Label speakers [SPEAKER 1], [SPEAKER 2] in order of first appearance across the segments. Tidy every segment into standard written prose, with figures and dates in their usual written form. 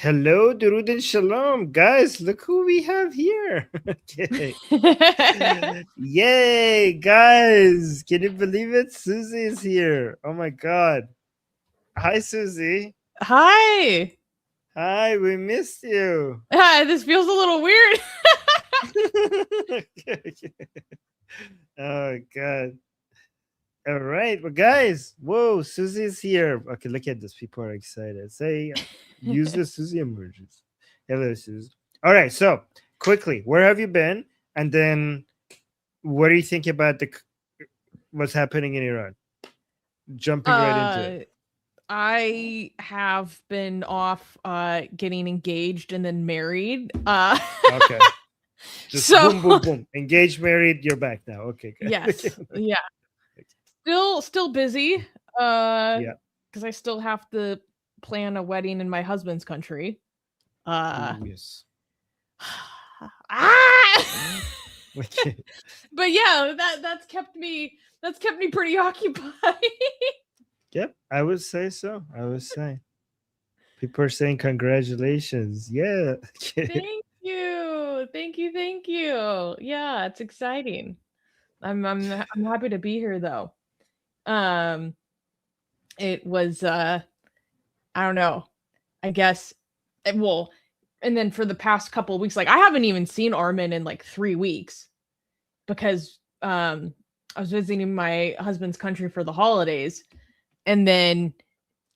[SPEAKER 1] Hello, Durud and Shalom. Guys, look who we have here. Okay. Yay, guys. Can you believe it? Susie is here. Oh my God. Hi, Susie.
[SPEAKER 2] Hi.
[SPEAKER 1] Hi, we missed you.
[SPEAKER 2] This feels a little weird.
[SPEAKER 1] Oh, God. All right. Well, guys, whoa, Susie's here. Okay, look at this. People are excited. Say, use the Susie emojis. Hello, Susie. All right. So, quickly, where have you been? And then, what do you think about what's happening in Iran? Jumping right into it.
[SPEAKER 2] I have been off getting engaged and then married.
[SPEAKER 1] Okay. Just
[SPEAKER 2] so
[SPEAKER 1] boom, boom, boom. Engaged, married, you're back now. Okay. Good.
[SPEAKER 2] yes. Yeah. Still busy.
[SPEAKER 1] Yeah.
[SPEAKER 2] Because I still have to plan a wedding in my husband's country.
[SPEAKER 1] Ooh, yes.
[SPEAKER 2] Okay. But yeah, that's kept me pretty occupied.
[SPEAKER 1] Yep, I would say so. I would say. People are saying congratulations. Yeah.
[SPEAKER 2] Thank you. Yeah, it's exciting. I'm happy to be here though. It was I don't know. I guess well, and then for the past couple of weeks, like I haven't even seen Armin in like 3 weeks because I was visiting my husband's country for the holidays. And then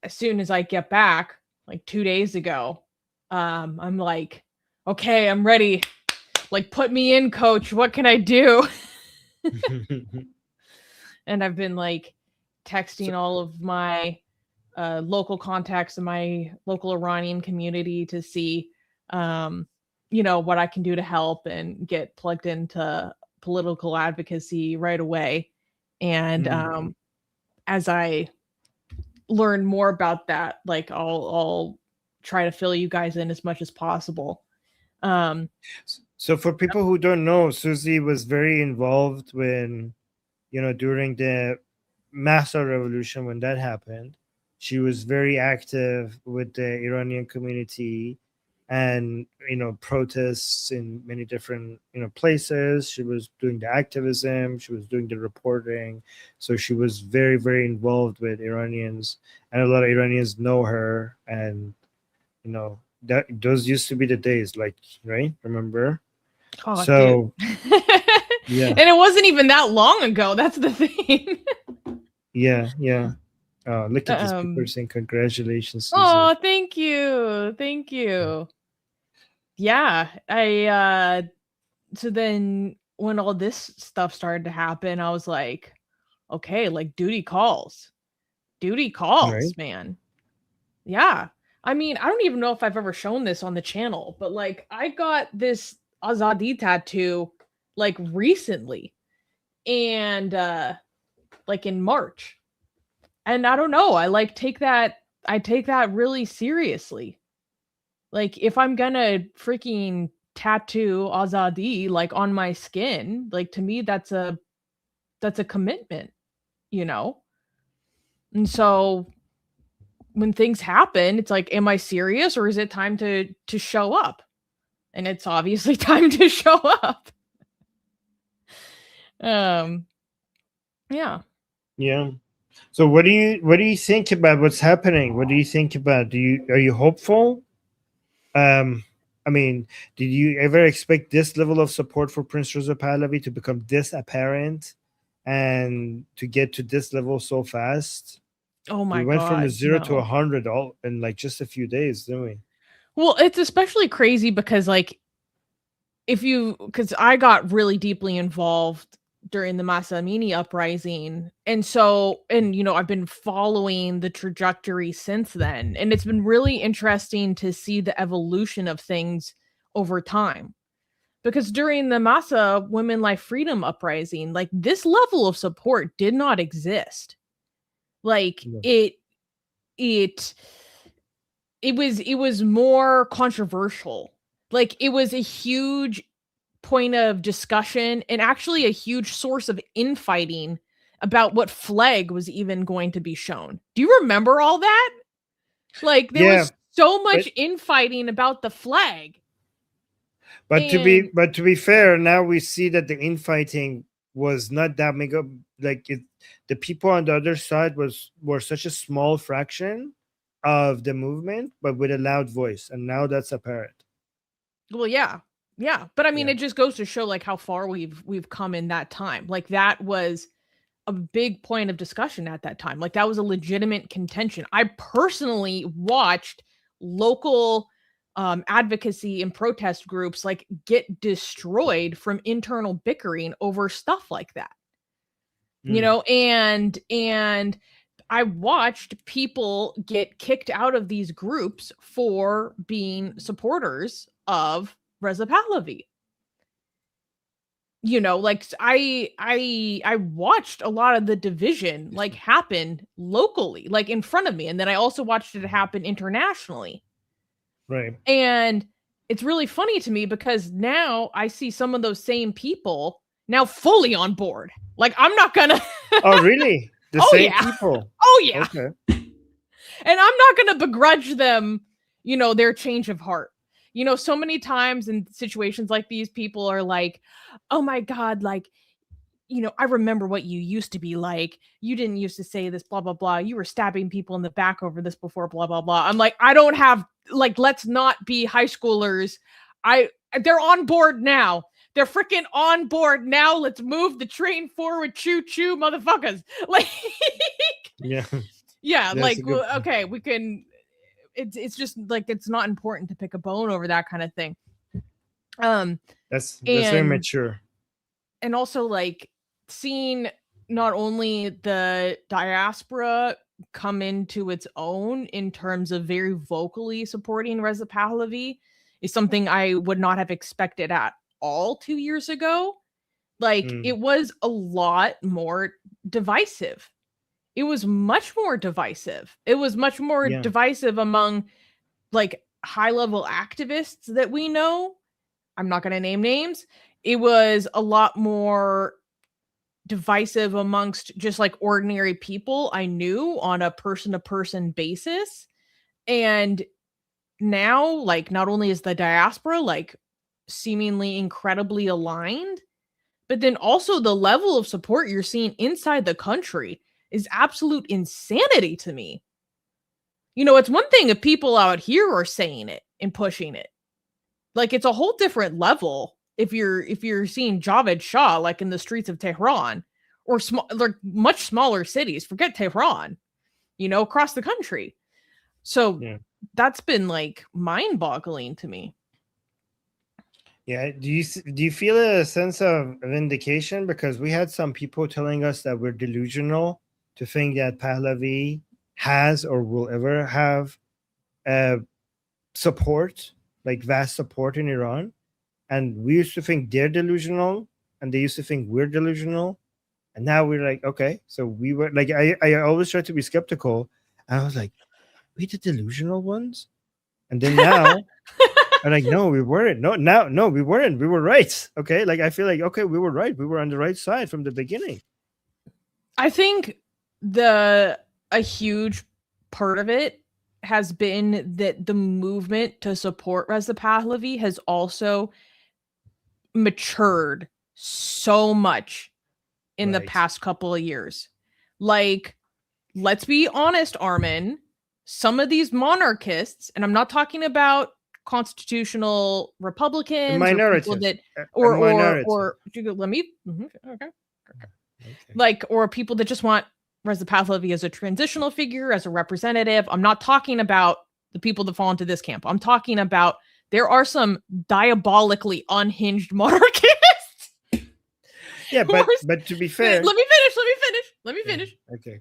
[SPEAKER 2] as soon as I get back, like 2 days ago, I'm like, okay, I'm ready. Like, put me in, coach. What can I do? And I've been like texting all of my local contacts in my local Iranian community to see, what I can do to help and get plugged into political advocacy right away. And as I learn more about that, like I'll try to fill you guys in as much as possible.
[SPEAKER 1] So for people who don't know, Susie was very involved when, during the Mahsa revolution, when that happened. She was very active with the Iranian community and, protests in many different, places. She was doing the activism. She was doing the reporting. So she was very, very involved with Iranians, and a lot of Iranians know her. And, that those used to be the days, like, right? Remember?
[SPEAKER 2] Oh,
[SPEAKER 1] so
[SPEAKER 2] yeah. And it wasn't even that long ago. That's the thing.
[SPEAKER 1] Yeah. Look at these people saying congratulations, Susie.
[SPEAKER 2] Oh, thank you. Yeah, so then when all this stuff started to happen, I was like, okay, like duty calls, right? Man. Yeah. I mean, I don't even know if I've ever shown this on the channel, but like I got this Azadi tattoo like recently and like in March. And I don't know, I take that really seriously. Like if I'm gonna freaking tattoo Azadi like on my skin, like to me that's a commitment, And so when things happen, it's like, am I serious or is it time to show up? And it's obviously time to show up. Yeah.
[SPEAKER 1] So what do you think about what's happening? What do you think about? Are you hopeful? I mean, did you ever expect this level of support for Prince Reza Pahlavi to become this apparent and to get to this level so fast?
[SPEAKER 2] Oh my God.
[SPEAKER 1] We went from a 0 to 100 all in like just a few days, didn't we?
[SPEAKER 2] Well, it's especially crazy because like because I got really deeply involved during the Mahsa Amini uprising. And so, I've been following the trajectory since then. And it's been really interesting to see the evolution of things over time. Because during the Mahsa Women Life Freedom uprising, like this level of support did not exist. Like it was more controversial. Like it was a huge point of discussion and actually a huge source of infighting about what flag was even going to be shown. Do you remember all that? Like there was so much infighting about the flag.
[SPEAKER 1] But to be fair, now we see that the infighting was not that big of, like it, the people on the other side were such a small fraction of the movement, but with a loud voice, and now that's apparent.
[SPEAKER 2] Well, yeah, but I mean,
[SPEAKER 1] Yeah.
[SPEAKER 2] it just goes to show like how far we've come in that time. Like that was a big point of discussion at that time. Like that was a legitimate contention. I personally watched local advocacy and protest groups like get destroyed from internal bickering over stuff like that. You know, and I watched people get kicked out of these groups for being supporters of Reza Pahlavi. You know, like I watched a lot of the division like happen locally, like in front of me, and then I also watched it happen internationally.
[SPEAKER 1] Right.
[SPEAKER 2] And it's really funny to me because now I see some of those same people now fully on board. Like I'm not gonna
[SPEAKER 1] Oh, really? The same people.
[SPEAKER 2] Oh yeah.
[SPEAKER 1] Okay.
[SPEAKER 2] And I'm not gonna begrudge them, you know, their change of heart. You know, so many times in situations like these, people are like, oh my God, like, you know, I remember what you used to be like. You didn't used to say this, blah, blah, blah. You were stabbing people in the back over this before, blah, blah, blah. I'm like, I don't have, like, let's not be high schoolers. They're on board now. They're freaking on board now. Let's move the train forward. Choo choo, motherfuckers. Like,
[SPEAKER 1] yeah.
[SPEAKER 2] Yeah, like, okay, we can, it's just like, it's not important to pick a bone over that kind of thing.
[SPEAKER 1] That's very mature.
[SPEAKER 2] And also like seeing not only the diaspora come into its own in terms of very vocally supporting Reza Pahlavi is something I would not have expected at all 2 years ago. Like it was a lot more divisive. It was much more divisive. It was much more divisive among like high level activists that we know. I'm not going to name names. It was a lot more divisive amongst just like ordinary people I knew on a person to person basis. And now, like, not only is the diaspora like seemingly incredibly aligned, but then also the level of support you're seeing inside the country is absolute insanity to me. You know, it's one thing if people out here are saying it and pushing it. Like it's a whole different level if you're seeing Javed Shah like in the streets of Tehran or like much smaller cities. Forget Tehran, you know, across the country. So that's been like mind-boggling to me.
[SPEAKER 1] Yeah, do you feel a sense of vindication because we had some people telling us that we're delusional to think that Pahlavi has or will ever have support, like vast support in Iran, and we used to think they're delusional, and they used to think we're delusional, and now we're like, okay, so we were like, I always try to be skeptical, and I was like, we the delusional ones, and then now. I'm like, no, we weren't. No, we weren't. We were right. Okay. Like, I feel like, okay, we were right. We were on the right side from the beginning.
[SPEAKER 2] I think a huge part of it has been that the movement to support Reza Pahlavi has also matured so much in the past couple of years. Like, let's be honest, Armin, some of these monarchists, and I'm not talking about constitutional Republicans or let me okay. Like, or people that just want Reza Pahlavi as a transitional figure, as a representative. I'm not talking about the people that fall into this camp. I'm talking about there are some diabolically unhinged monarchists.
[SPEAKER 1] Yeah, but to be fair,
[SPEAKER 2] let me finish.
[SPEAKER 1] Okay.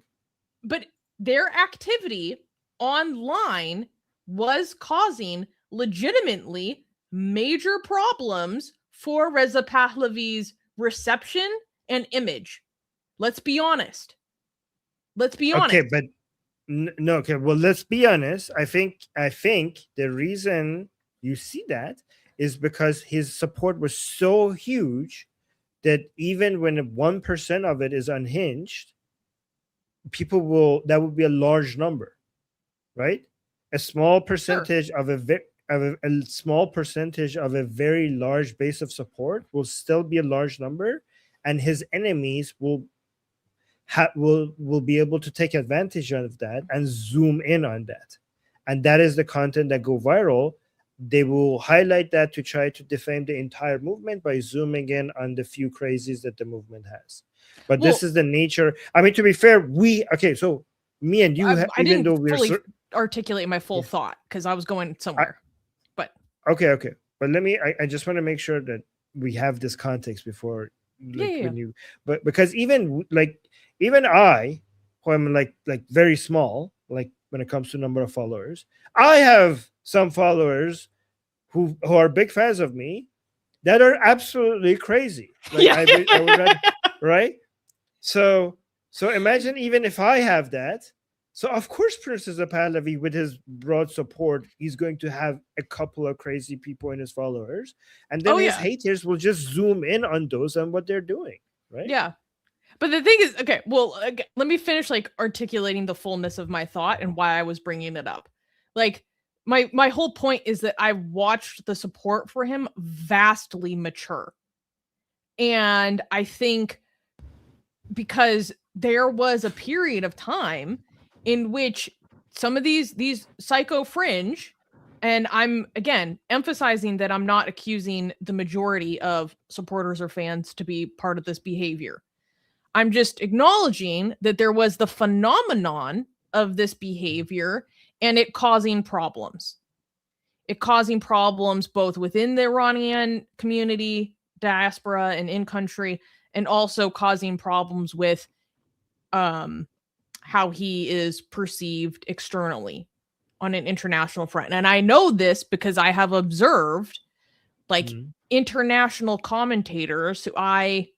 [SPEAKER 2] But their activity online was causing legitimately major problems for Reza Pahlavi's reception and image. Let's be honest.
[SPEAKER 1] Okay, but no. Okay, well, let's be honest. I think the reason you see that is because his support was so huge that even when 1% of it is unhinged, that would be a large number, right? a small percentage of a small percentage of a very large base of support will still be a large number, and his enemies will be able to take advantage of that and zoom in on that, and that is the content that go viral. They will highlight that to try to defame the entire movement by zooming in on the few crazies that the movement has. But this is the nature. I mean, to be fair, so me and you,
[SPEAKER 2] I
[SPEAKER 1] even though
[SPEAKER 2] didn't
[SPEAKER 1] we're
[SPEAKER 2] fully articulate my full thought because I was going somewhere.
[SPEAKER 1] Okay. But I just want to make sure that we have this context before, when you, but because even I, who am like very small, like when it comes to number of followers, I have some followers who are big fans of me that are absolutely crazy. Like I would rather, right? So imagine even if I have that. So of course, Princess Pahlavi, with his broad support, he's going to have a couple of crazy people in his followers, and then his haters will just zoom in on those and what they're doing, right?
[SPEAKER 2] Yeah. But the thing is, okay, well, let me finish articulating the fullness of my thought and why I was bringing it up. Like my whole point is that I watched the support for him vastly mature, and I think because there was a period of time in which some of these psycho fringe, and I'm again emphasizing that I'm not accusing the majority of supporters or fans to be part of this behavior. I'm just acknowledging that there was the phenomenon of this behavior and it causing problems. It causing problems both within the Iranian community, diaspora, and in country, and also causing problems with how he is perceived externally on an international front. And I know this because I have observed international commentators who I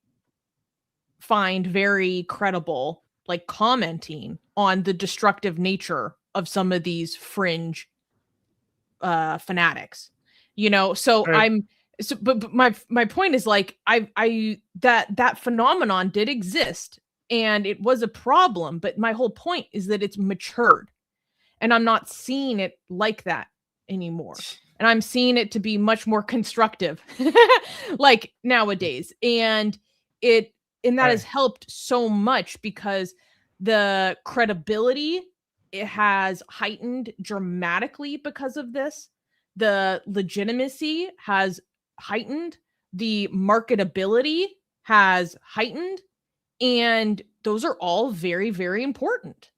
[SPEAKER 2] find very credible, commenting on the destructive nature of some of these fringe fanatics, so right. But my point is that phenomenon did exist and it was a problem, but my whole point is that it's matured and I'm not seeing it like that anymore. And I'm seeing it to be much more constructive nowadays. And that has helped so much because the credibility, it has heightened dramatically because of this. The legitimacy has heightened. The marketability has heightened. And those are all very, very important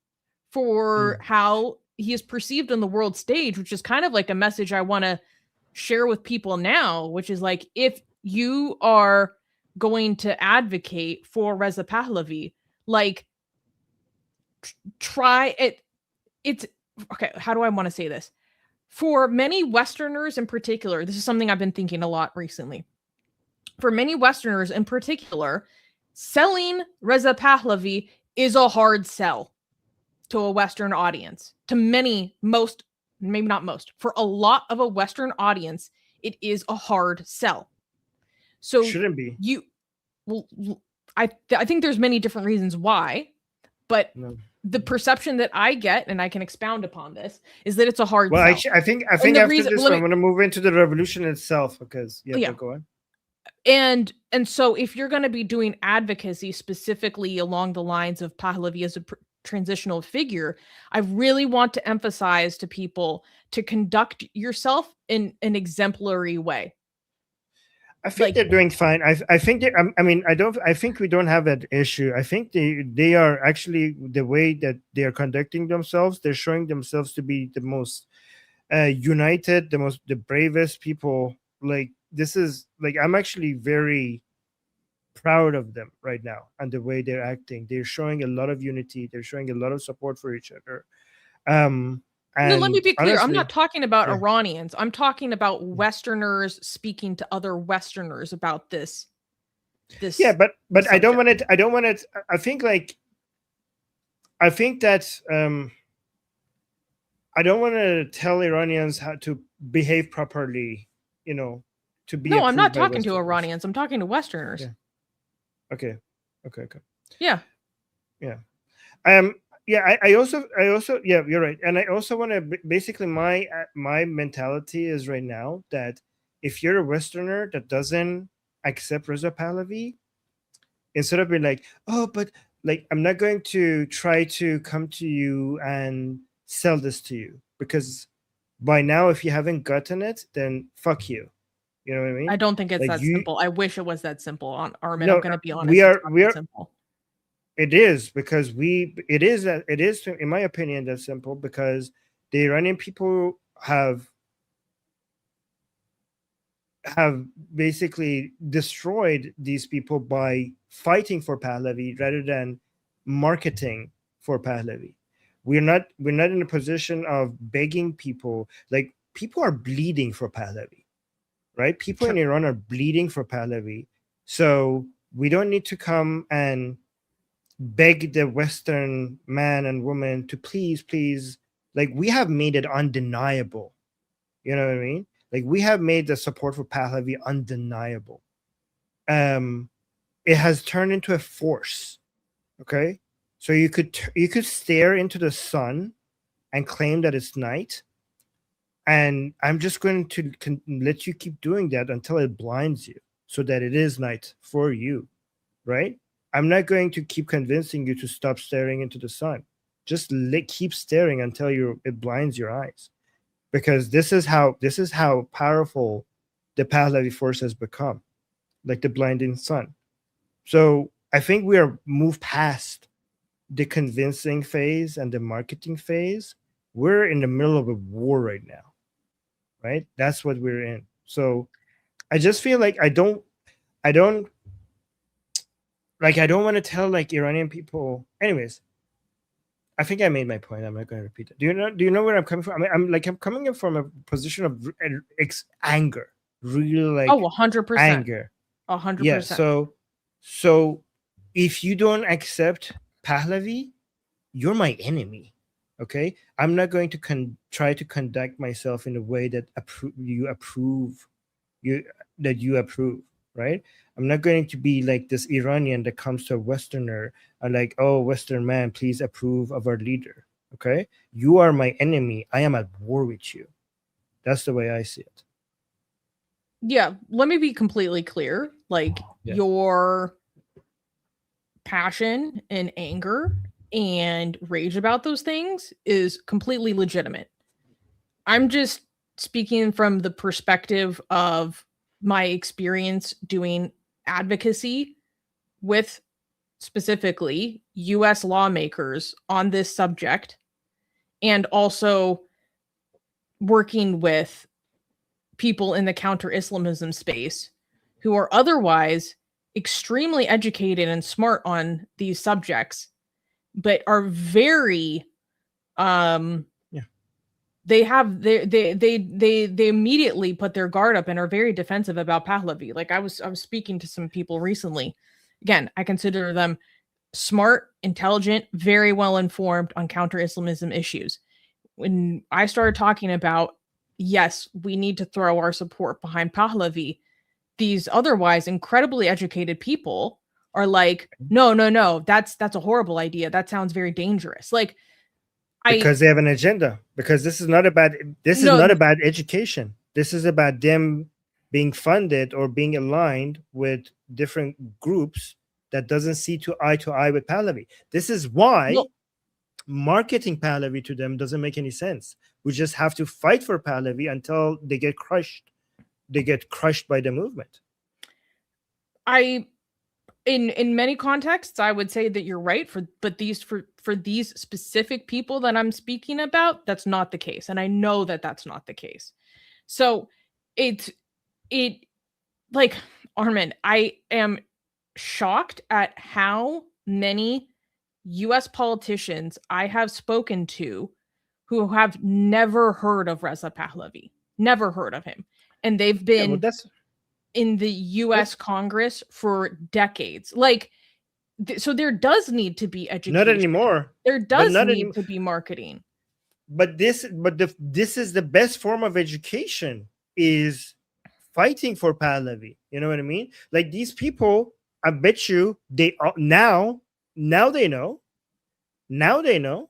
[SPEAKER 2] for how he is perceived on the world stage, which is kind of like a message I want to share with people now, which is if you are going to advocate for Reza Pahlavi, try it. It's okay. How do I want to say this? For many Westerners in particular, this is something I've been thinking a lot recently. For many Westerners in particular, selling Reza Pahlavi is a hard sell to a Western audience. To maybe not most, for a lot of a Western audience, it is a hard sell. So
[SPEAKER 1] shouldn't be.
[SPEAKER 2] I think there's many different reasons why, but the perception that I get, and I can expound upon this, is that it's a hard sell.
[SPEAKER 1] Actually, I think after this, I'm going to move into the revolution itself because go on.
[SPEAKER 2] And so if you're going to be doing advocacy specifically along the lines of Pahlavi as a transitional figure, I really want to emphasize to people to conduct yourself in an exemplary way.
[SPEAKER 1] I think they're doing fine. I think I think we don't have that issue. I think they are actually, the way that they are conducting themselves, they're showing themselves to be the most united, the bravest people. This is I'm actually very proud of them right now and the way they're acting. They're showing a lot of unity. They're showing a lot of support for each other.
[SPEAKER 2] And let me be clear. Honestly, I'm not talking about Iranians. I'm talking about Westerners speaking to other Westerners about this.
[SPEAKER 1] Yeah, but subject. I don't want it. I think that I don't want to tell Iranians how to behave properly. To be.
[SPEAKER 2] No, I'm not talking to Iranians. I'm talking to Westerners.
[SPEAKER 1] Yeah. Okay.
[SPEAKER 2] Yeah.
[SPEAKER 1] Yeah. yeah, I also yeah, you're right, and I also want to basically my mentality is right now that if you're a Westerner that doesn't accept Reza Pahlavi, instead of being like, oh, but like I'm not going to try to come to you and sell this to you because by now if you haven't gotten it, then fuck you. You know what I
[SPEAKER 2] I
[SPEAKER 1] mean?
[SPEAKER 2] don't think it's
[SPEAKER 1] Like
[SPEAKER 2] that
[SPEAKER 1] you,
[SPEAKER 2] simple. I wish it was that simple. On Armin, I'm
[SPEAKER 1] no,
[SPEAKER 2] gonna be honest,
[SPEAKER 1] we
[SPEAKER 2] it's
[SPEAKER 1] are
[SPEAKER 2] not
[SPEAKER 1] we
[SPEAKER 2] that
[SPEAKER 1] are
[SPEAKER 2] simple.
[SPEAKER 1] it is because it is in my opinion that simple because the Iranian people have basically destroyed these people by fighting for Pahlavi rather than marketing for Pahlavi. We're not in a position of begging people. Like people are bleeding for Pahlavi, right? People in
[SPEAKER 2] True.
[SPEAKER 1] Iran are bleeding for Pahlavi. So we don't need to come and beg the Western man and woman to please, please. Like we have made it undeniable. You know what I mean? Like we have made the support for Pahlavi undeniable. Um, it has turned into a force. Okay, so you could stare into the sun and claim that it's night, and I'm just going to let you keep doing that until it blinds you, so that it is night for you, right? I'm not going to keep convincing you to stop staring into the sun. Just keep staring until it blinds your eyes, because this is how powerful the Pahlavi force has become, like the blinding sun. So I think we are moved past the convincing phase and the marketing phase. We're in the middle of a war right now, right? That's what we're in. So I just feel like I don't I don't want to tell like Iranian people. Anyways, I think I made my point. I'm not going to repeat it. Do you know where I'm coming from? I mean, I'm coming from a position of anger, really
[SPEAKER 2] Oh,
[SPEAKER 1] like
[SPEAKER 2] 100%.
[SPEAKER 1] anger. Yeah.
[SPEAKER 2] 100%.
[SPEAKER 1] So if you don't accept Pahlavi, you're my enemy. Okay, I'm not going to try to conduct myself in a way that you approve you that you approve, right? I'm not going to be like this Iranian that comes to a Westerner and like, oh, Western man, please approve of our leader. Okay, you are my enemy. I am at war with you. That's the way I see it.
[SPEAKER 2] Yeah, let me be completely clear. Like
[SPEAKER 1] Yeah.
[SPEAKER 2] your passion and anger and rage about those things is completely legitimate. I'm just speaking from the perspective of my experience doing advocacy with specifically US lawmakers on this subject and also working with people in the counter Islamism space who are otherwise extremely educated and smart on these subjects, but are very
[SPEAKER 1] Yeah.
[SPEAKER 2] they immediately put their guard up and are very defensive about Pahlavi. Like I was speaking to some people recently. Again, I consider them smart, intelligent, very well informed on counter Islamism issues. When I started talking about, yes, we need to throw our support behind Pahlavi, these otherwise incredibly educated people are like, no, no, no, that's a horrible idea. That sounds very dangerous. Like I
[SPEAKER 1] Because they have an agenda. Because this is
[SPEAKER 2] no
[SPEAKER 1] not about education. This is about them being funded or being aligned with different groups that doesn't see to eye with Pahlavi. This is why
[SPEAKER 2] well,
[SPEAKER 1] marketing Pahlavi to them doesn't make any sense. We just have to fight for Pahlavi until they get crushed. They get crushed by the movement.
[SPEAKER 2] I in many contexts I would say that you're right but for these specific people that I'm speaking about, that's not the case, and I know that that's not the case. So it like, Armin, I am shocked at how many US politicians I have spoken to who have never heard of Reza Pahlavi, never heard of him, and they've
[SPEAKER 1] Yeah, well,
[SPEAKER 2] been in the US
[SPEAKER 1] that's
[SPEAKER 2] Congress for decades. Like, so there does need to be
[SPEAKER 1] not
[SPEAKER 2] education.
[SPEAKER 1] anymore.
[SPEAKER 2] There
[SPEAKER 1] But
[SPEAKER 2] does
[SPEAKER 1] not
[SPEAKER 2] need
[SPEAKER 1] anymore.
[SPEAKER 2] to be marketing.
[SPEAKER 1] But this is the best form of education is fighting for Pahlavi. You know what I mean? Like these people, I bet you they are now they know. Now they know.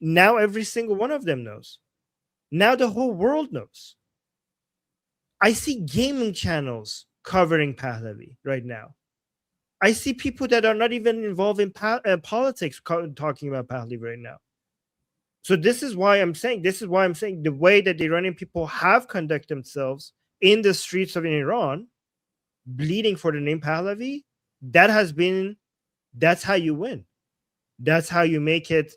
[SPEAKER 1] Now every single one of them knows. Now the whole world knows. I see gaming channels covering Pahlavi right now. I see people that are not even involved in politics talking about Pahlavi right now. So this is why I'm saying the way that the Iranian people have conducted themselves in the streets of Iran, bleeding for the name Pahlavi, that's how you win. That's how you make it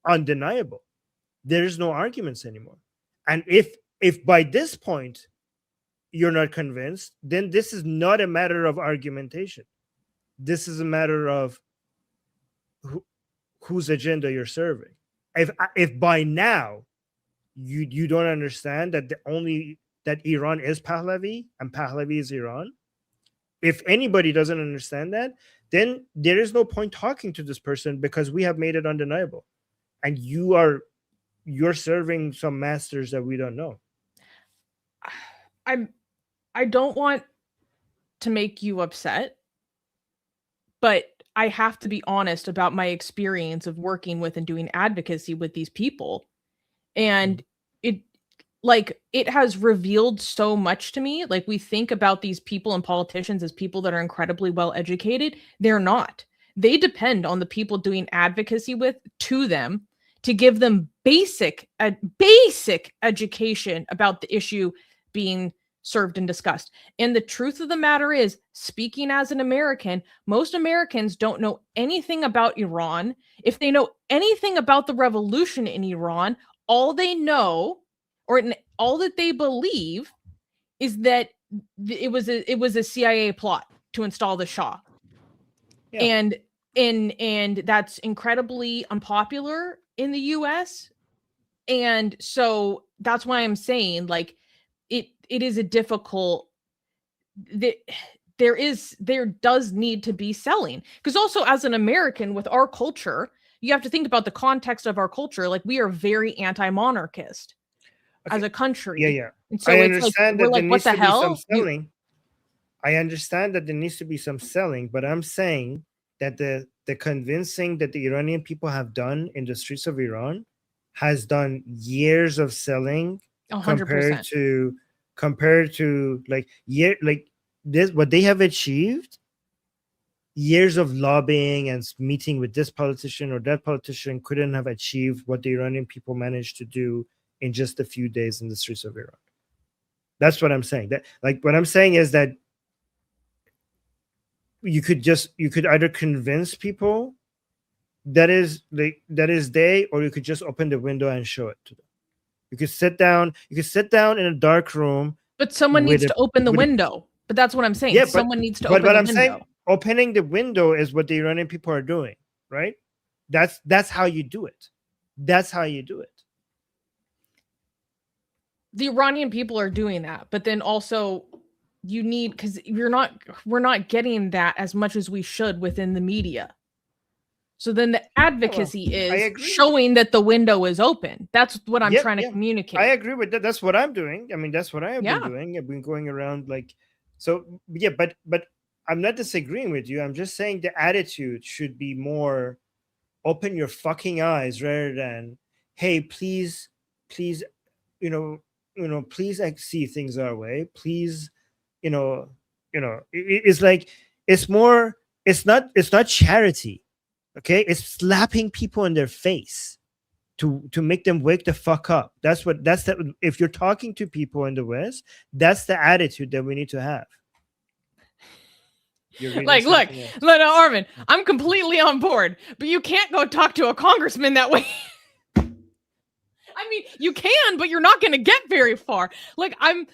[SPEAKER 1] undeniable. There's no arguments anymore. And if by this point you're not convinced, then this is not a matter of argumentation. This is a matter of whose agenda you're serving. If by now you don't understand that that Iran is Pahlavi and Pahlavi is Iran, if anybody doesn't understand that, then there is no point talking to this person, because we have made it undeniable, and you're serving some masters that we don't know.
[SPEAKER 2] I don't want to make you upset, but I have to be honest about my experience of working with and doing advocacy with these people. And it has revealed so much to me. Like, we think about these people and politicians as people that are incredibly well educated. They're not. They depend on the people doing advocacy to them to give them basic education about the issue being served and discussed. And the truth of the matter is, speaking as an American, most Americans don't know anything about Iran. If they know anything about the revolution in Iran, all they know, or all that they believe, is that it was a CIA plot to install the Shah. Yeah. And that's incredibly unpopular in the US. And so that's why I'm saying, like, it is a difficult, there does need to be selling, because also as an American with our culture, you have to think about the context of our culture. Like, we are very anti-monarchist as a country.
[SPEAKER 1] Yeah.
[SPEAKER 2] And so
[SPEAKER 1] I
[SPEAKER 2] it's
[SPEAKER 1] understand
[SPEAKER 2] like,
[SPEAKER 1] that there
[SPEAKER 2] what
[SPEAKER 1] needs
[SPEAKER 2] the
[SPEAKER 1] to
[SPEAKER 2] hell?
[SPEAKER 1] be some selling. I understand that there needs to be some selling, but I'm saying that the convincing that the Iranian people have done in the streets of Iran has done years of selling
[SPEAKER 2] 100%.
[SPEAKER 1] compared to this, what they have achieved, years of lobbying and meeting with this politician or that politician couldn't have achieved what the Iranian people managed to do in just a few days in the streets of Iran. That's what I'm saying. What I'm saying is that you could either convince people that is they, or you could just open the window and show it to them. You could sit down in a dark room,
[SPEAKER 2] but someone needs to open the window. But that's what I'm saying. Yeah, someone needs to open the window. But what I'm saying,
[SPEAKER 1] opening the window is what the Iranian people are doing, right? That's how you do it. That's how you do it.
[SPEAKER 2] The Iranian people are doing that, but then also you need, because we're not getting that as much as we should within the media. So then the advocacy is showing that the window is open. That's what I'm trying to communicate.
[SPEAKER 1] I agree with that. That's what I'm doing. I mean, that's what I have been doing. I've been going around but I'm not disagreeing with you. I'm just saying the attitude should be more open your fucking eyes, rather than, hey, please, please see things our way. Please, it's like, it's not charity. Okay, it's slapping people in their face to make them wake the fuck up. If you're talking to people in the West, that's the attitude that we need to have.
[SPEAKER 2] Like, look, Armin, I'm completely on board, but you can't go talk to a congressman that way. I mean, you can, but you're not going to get very far. Like, I'm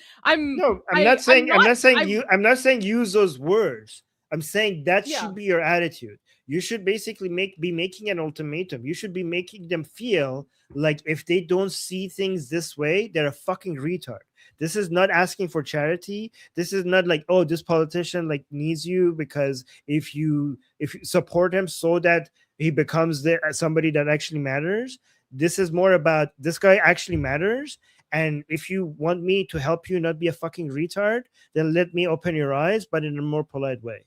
[SPEAKER 1] not saying use those words. I'm saying that should be your attitude. You should basically be making an ultimatum. You should be making them feel like if they don't see things this way, they're a fucking retard. This is not asking for charity. This is not like, oh, this politician needs you, because if you support him so that he becomes somebody that actually matters. This is more about, this guy actually matters. And if you want me to help you not be a fucking retard, then let me open your eyes, but in a more polite way.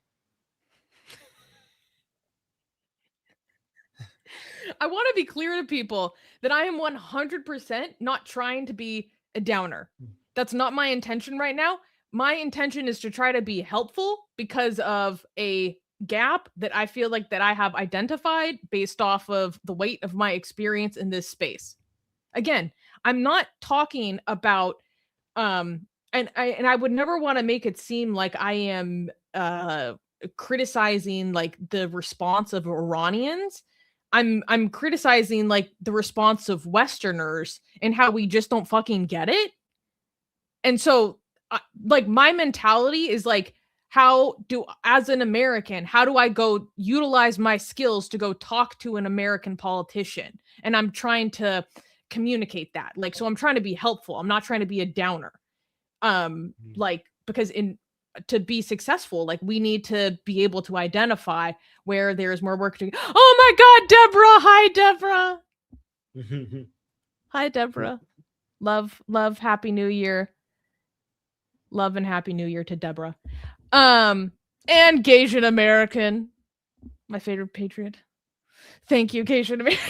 [SPEAKER 2] I want to be clear to people that I am 100% not trying to be a downer. That's not my intention right now. My intention is to try to be helpful because of a gap that I feel like that I have identified based off of the weight of my experience in this space. Again, I'm not talking about and I would never want to make it seem like I am criticizing like the response of Iranians. I'm criticizing like the response of Westerners and how we just don't fucking get it. And so like my mentality is like, as an American, how do I go utilize my skills to go talk to an American politician? And I'm trying to communicate that. Like, so I'm trying to be helpful. I'm not trying to be a downer. Like, because to be successful, like we need to be able to identify where there's more work to. Oh my God, Deborah! Hi, Deborah. Hi, Deborah. Love, happy New Year. Love and happy New Year to Deborah. And Gasian American, my favorite patriot. Thank you, Gasian American.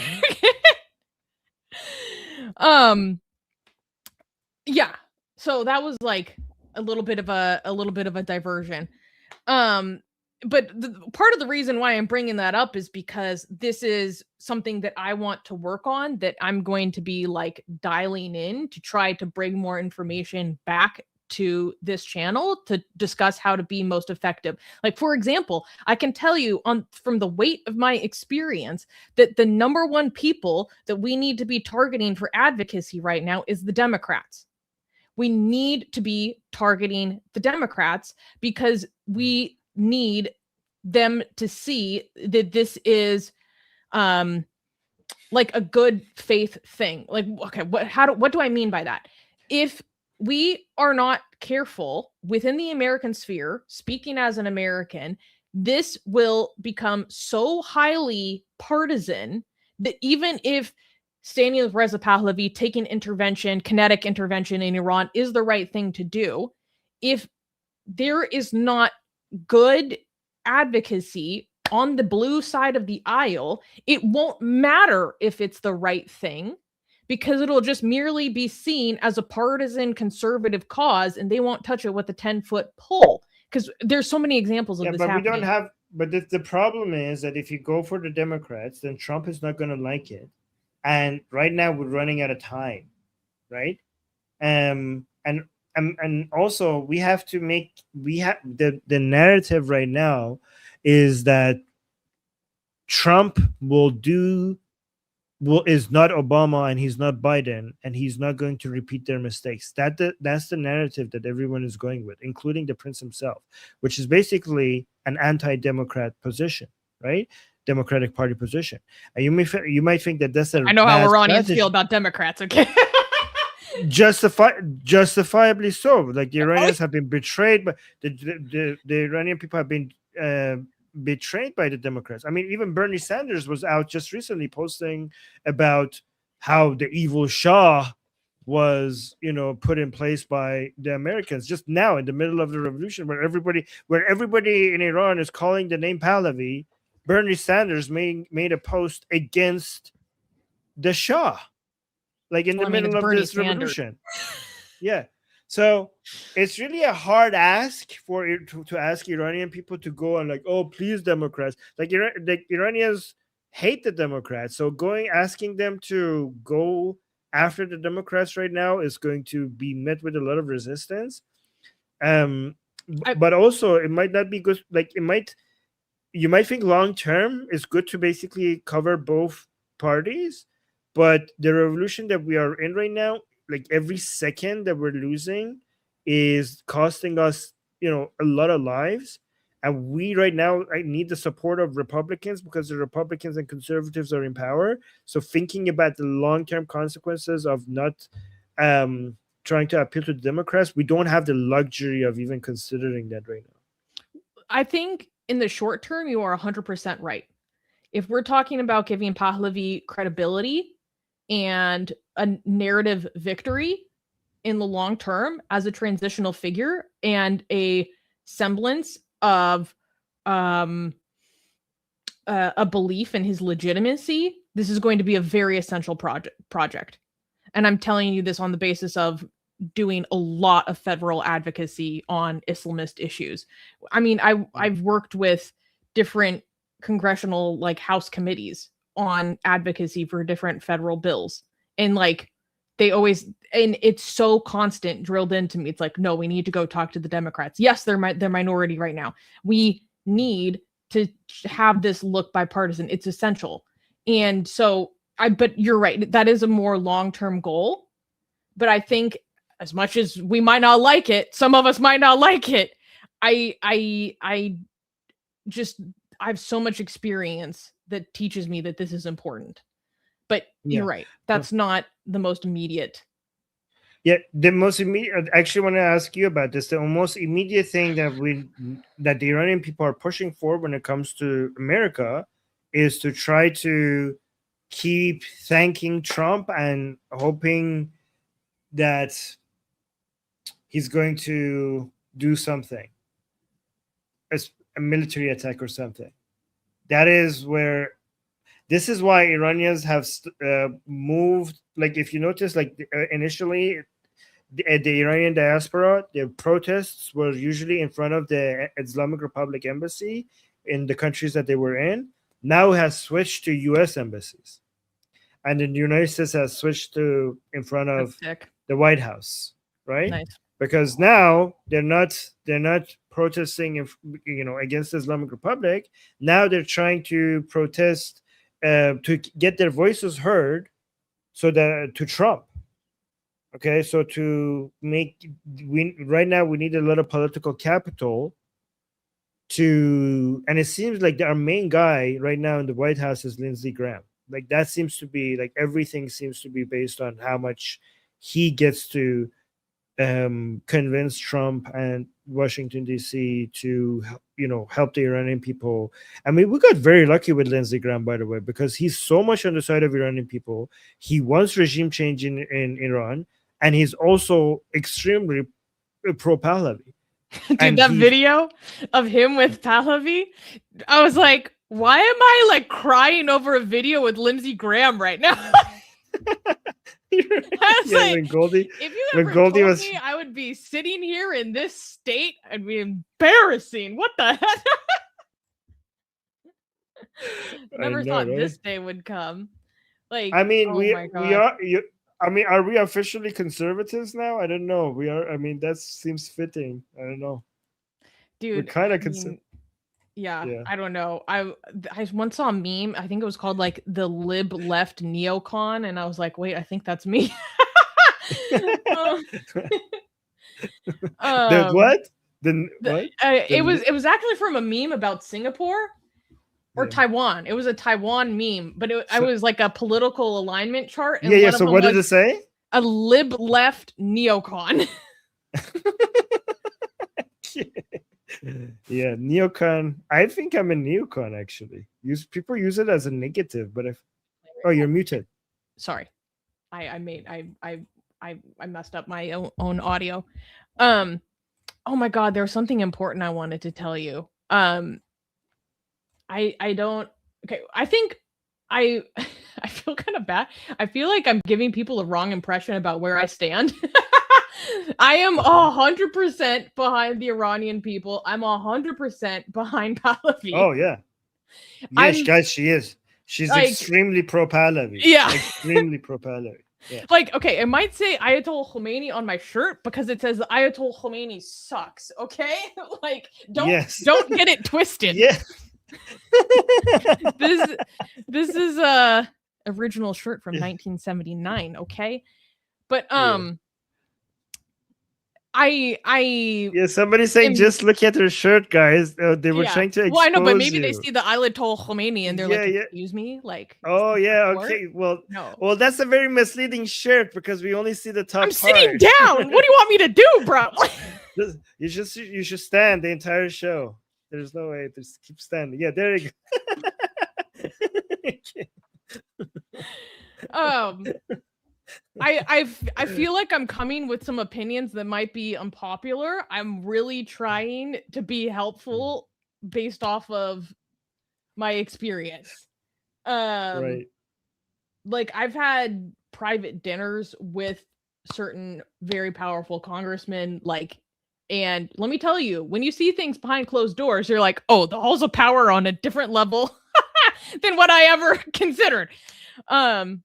[SPEAKER 2] Yeah. So that was like a little bit of a diversion. But part of the reason why I'm bringing that up is because this is something that I want to work on, that I'm going to be like dialing in to try to bring more information back to this channel to discuss how to be most effective. Like, for example, I can tell you from the weight of my experience that the number one people that we need to be targeting for advocacy right now is the Democrats. We need to be targeting the Democrats because we need them to see that this is like a good faith thing. Like, okay, what do I mean by that? If we are not careful within the American sphere, speaking as an American, this will become so highly partisan that even if standing with Reza Pahlavi, taking intervention, kinetic intervention in Iran is the right thing to do, if there is not good advocacy on the blue side of the aisle, it won't matter if it's the right thing, because it'll just merely be seen as a partisan conservative cause and they won't touch it with a 10-foot pole. Because there's so many examples of this happening.
[SPEAKER 1] We don't have, but the problem is that if you go for the Democrats, then Trump is not going to like it. And right now we're running out of time, right? And also we have the narrative right now is that Trump is not Obama and he's not Biden and he's not going to repeat their mistakes. That's the narrative that everyone is going with, including the prince himself, which is basically an anti-democrat position, right? Democratic Party position. And you might think that that's
[SPEAKER 2] I know how Iranians feel about Democrats, okay?
[SPEAKER 1] Justifiably so. Like the Iranians have been betrayed, but the Iranian people have been betrayed by the Democrats. I mean, even Bernie Sanders was out just recently posting about how the evil Shah was, put in place by the Americans just now in the middle of the revolution, where everybody in Iran is calling the name Pahlavi. Bernie Sanders made a post against the Shah, like in the middle of this revolution. Yeah. So it's really a hard ask to ask Iranian people to go and like, oh, please, Democrats. Like the Iranians hate the Democrats. So asking them to go after the Democrats right now is going to be met with a lot of resistance. But also it might not be good. Like you might think long term is good to basically cover both parties, but the revolution that we are in right now, like every second that we're losing is costing us, a lot of lives. And we right now, I need the support of Republicans because the Republicans and conservatives are in power. So thinking about the long-term consequences of not trying to appeal to the Democrats, we don't have the luxury of even considering that right now.
[SPEAKER 2] I think in the short term, you are 100% right. If we're talking about giving Pahlavi credibility and a narrative victory in the long term as a transitional figure and a semblance of a belief in his legitimacy this is going to be a very essential project. And I'm telling you this on the basis of doing a lot of federal advocacy on Islamist issues. I mean, I've worked with different congressional like House committees on advocacy for different federal bills. And like they always, and it's so constant drilled into me. It's like, no, we need to go talk to the Democrats. Yes, they're minority right now. We need to have this look bipartisan. It's essential. And so but you're right. That is a more long-term goal. But I think as much as we might not like it, some of us might not like it. I have so much experience that teaches me that this is important. But you're right. That's not the most immediate.
[SPEAKER 1] Yeah, the most immediate. I actually want to ask you about this. The most immediate thing that the Iranian people are pushing for when it comes to America is to try to keep thanking Trump and hoping that he's going to do something, a military attack or something. That is where. This is why Iranians have moved. Like, if you notice, like initially, the Iranian diaspora, their protests were usually in front of the Islamic Republic embassy in the countries that they were in. Now it has switched to U.S. embassies, and the United States has switched to in front of the White House, right?
[SPEAKER 2] Nice.
[SPEAKER 1] Because now they're not protesting, against the Islamic Republic. Now they're trying to protest. To get their voices heard, so that to Trump. Okay, so right now we need a lot of political capital and it seems like our main guy right now in the White House is Lindsey Graham. Like that seems to be like everything seems to be based on how much he gets to convince Trump and Washington D.C. to help the Iranian people. I mean, we got very lucky with Lindsey Graham, by the way, because he's so much on the side of Iranian people. He wants regime change in Iran, and he's also extremely pro-Pahlavi.
[SPEAKER 2] Dude, that video of him with Pahlavi, I was like, why am I like crying over a video with Lindsey Graham right now?
[SPEAKER 1] When Goldie,
[SPEAKER 2] if you ever told me I would be sitting here in this state, I'd be embarrassing. What the heck? Never thought this day would come. Like,
[SPEAKER 1] I mean, we are. I mean, are we officially conservatives now? I don't know. We are. I mean, that seems fitting. I don't know.
[SPEAKER 2] Dude,
[SPEAKER 1] we're kind of conservative.
[SPEAKER 2] Yeah, I don't know. I once saw a meme. I think it was called like the lib left neocon, and I was like, wait, I think that's me.
[SPEAKER 1] The what? What?
[SPEAKER 2] It was actually from a meme about Singapore or Taiwan. It was a Taiwan meme, but I was like a political alignment chart.
[SPEAKER 1] And yeah. So what did it say?
[SPEAKER 2] A lib left neocon.
[SPEAKER 1] Yeah, neocon. I think I'm a neocon actually. People use it as a negative, but you're muted.
[SPEAKER 2] Sorry, I messed up my own audio. Oh my God, there was something important I wanted to tell you. I don't. Okay, I think I feel kind of bad. I feel like I'm giving people a wrong impression about where I stand. I am 100% behind the Iranian people. I'm 100% behind Pahlavi.
[SPEAKER 1] Oh yeah, yes, guys, she is. She's like, extremely pro Pahlavi.
[SPEAKER 2] Yeah,
[SPEAKER 1] extremely pro Pahlavi. Yeah.
[SPEAKER 2] Like, okay, it might say Ayatollah Khomeini on my shirt because it says Ayatollah Khomeini sucks. Okay, like don't get it twisted.
[SPEAKER 1] Yeah.
[SPEAKER 2] This is a original shirt from 1979. Okay, but
[SPEAKER 1] somebody's saying just look at her shirt, guys. They were trying to expose
[SPEAKER 2] I know, but maybe they see the Ayatollah Khomeini and they're like, excuse me, like.
[SPEAKER 1] Oh yeah, okay. Well, well, that's a very misleading shirt because we only see the top.
[SPEAKER 2] I'm sitting down. What do you want me to do, bro?
[SPEAKER 1] You should stand the entire show. There's no way. Just keep standing. Yeah, there you
[SPEAKER 2] go. I feel like I'm coming with some opinions that might be unpopular. I'm really trying to be helpful based off of my experience.
[SPEAKER 1] Right.
[SPEAKER 2] like I've had private dinners with certain very powerful congressmen, like, and let me tell you, when you see things behind closed doors, you're like, oh, the halls of power on a different level than what I ever considered. Um,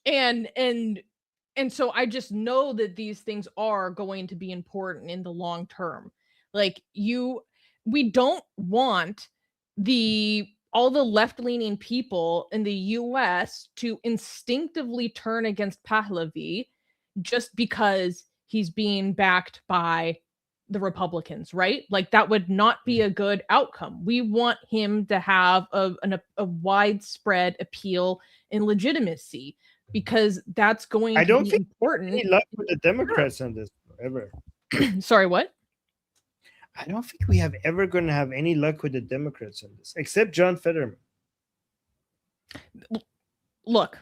[SPEAKER 2] and so I just know that these things are going to be important in the long term. Like we don't want all the left-leaning people in the US to instinctively turn against Pahlavi just because he's being backed by the Republicans, right? Like that would not be a good outcome. We want him to have a widespread appeal and legitimacy, because that's going
[SPEAKER 1] I
[SPEAKER 2] to
[SPEAKER 1] don't
[SPEAKER 2] be
[SPEAKER 1] think
[SPEAKER 2] important.
[SPEAKER 1] any luck with the Democrats on this ever.
[SPEAKER 2] Sorry, what?
[SPEAKER 1] I don't think we have ever going to have any luck with the Democrats on this, except John Fetterman.
[SPEAKER 2] Look,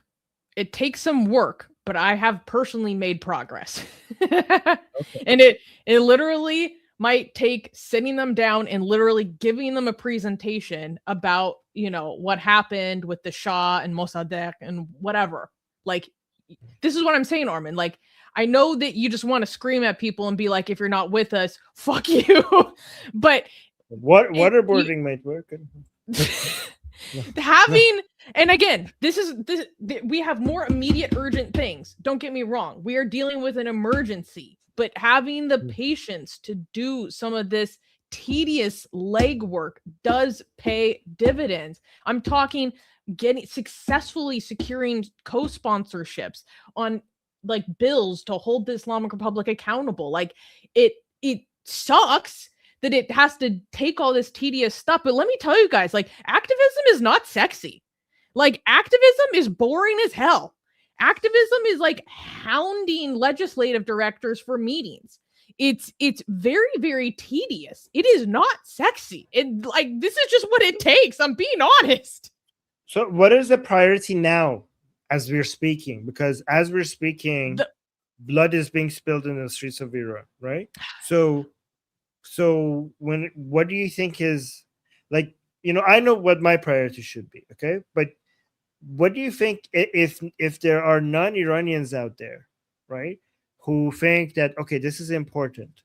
[SPEAKER 2] it takes some work, but I have personally made progress.
[SPEAKER 1] Okay.
[SPEAKER 2] And it literally might take sitting them down and literally giving them a presentation about, what happened with the Shah and Mossadegh and whatever. Like, this is what I'm saying, Armin. Like, I know that you just want to scream at people and be like, if you're not with us, fuck you. But
[SPEAKER 1] waterboarding might work.
[SPEAKER 2] Having, and again, we have more immediate urgent things. Don't get me wrong. We are dealing with an emergency, but having the patience to do some of this tedious legwork does pay dividends. I'm talking successfully securing co-sponsorships on like bills to hold the Islamic Republic accountable. Like it sucks that it has to take all this tedious stuff. But let me tell you guys, like, activism is not sexy. Like, activism is boring as hell. Activism is like hounding legislative directors for meetings. It's very, very tedious. It is not sexy. This is just what it takes. I'm being honest.
[SPEAKER 1] So what is the priority now as we're speaking? Because as we're speaking, blood is being spilled in the streets of Iran, right? So what do you think is, like, I know what my priority should be, okay? But what do you think if there are non-Iranians out there, right, who think that, okay, this is important,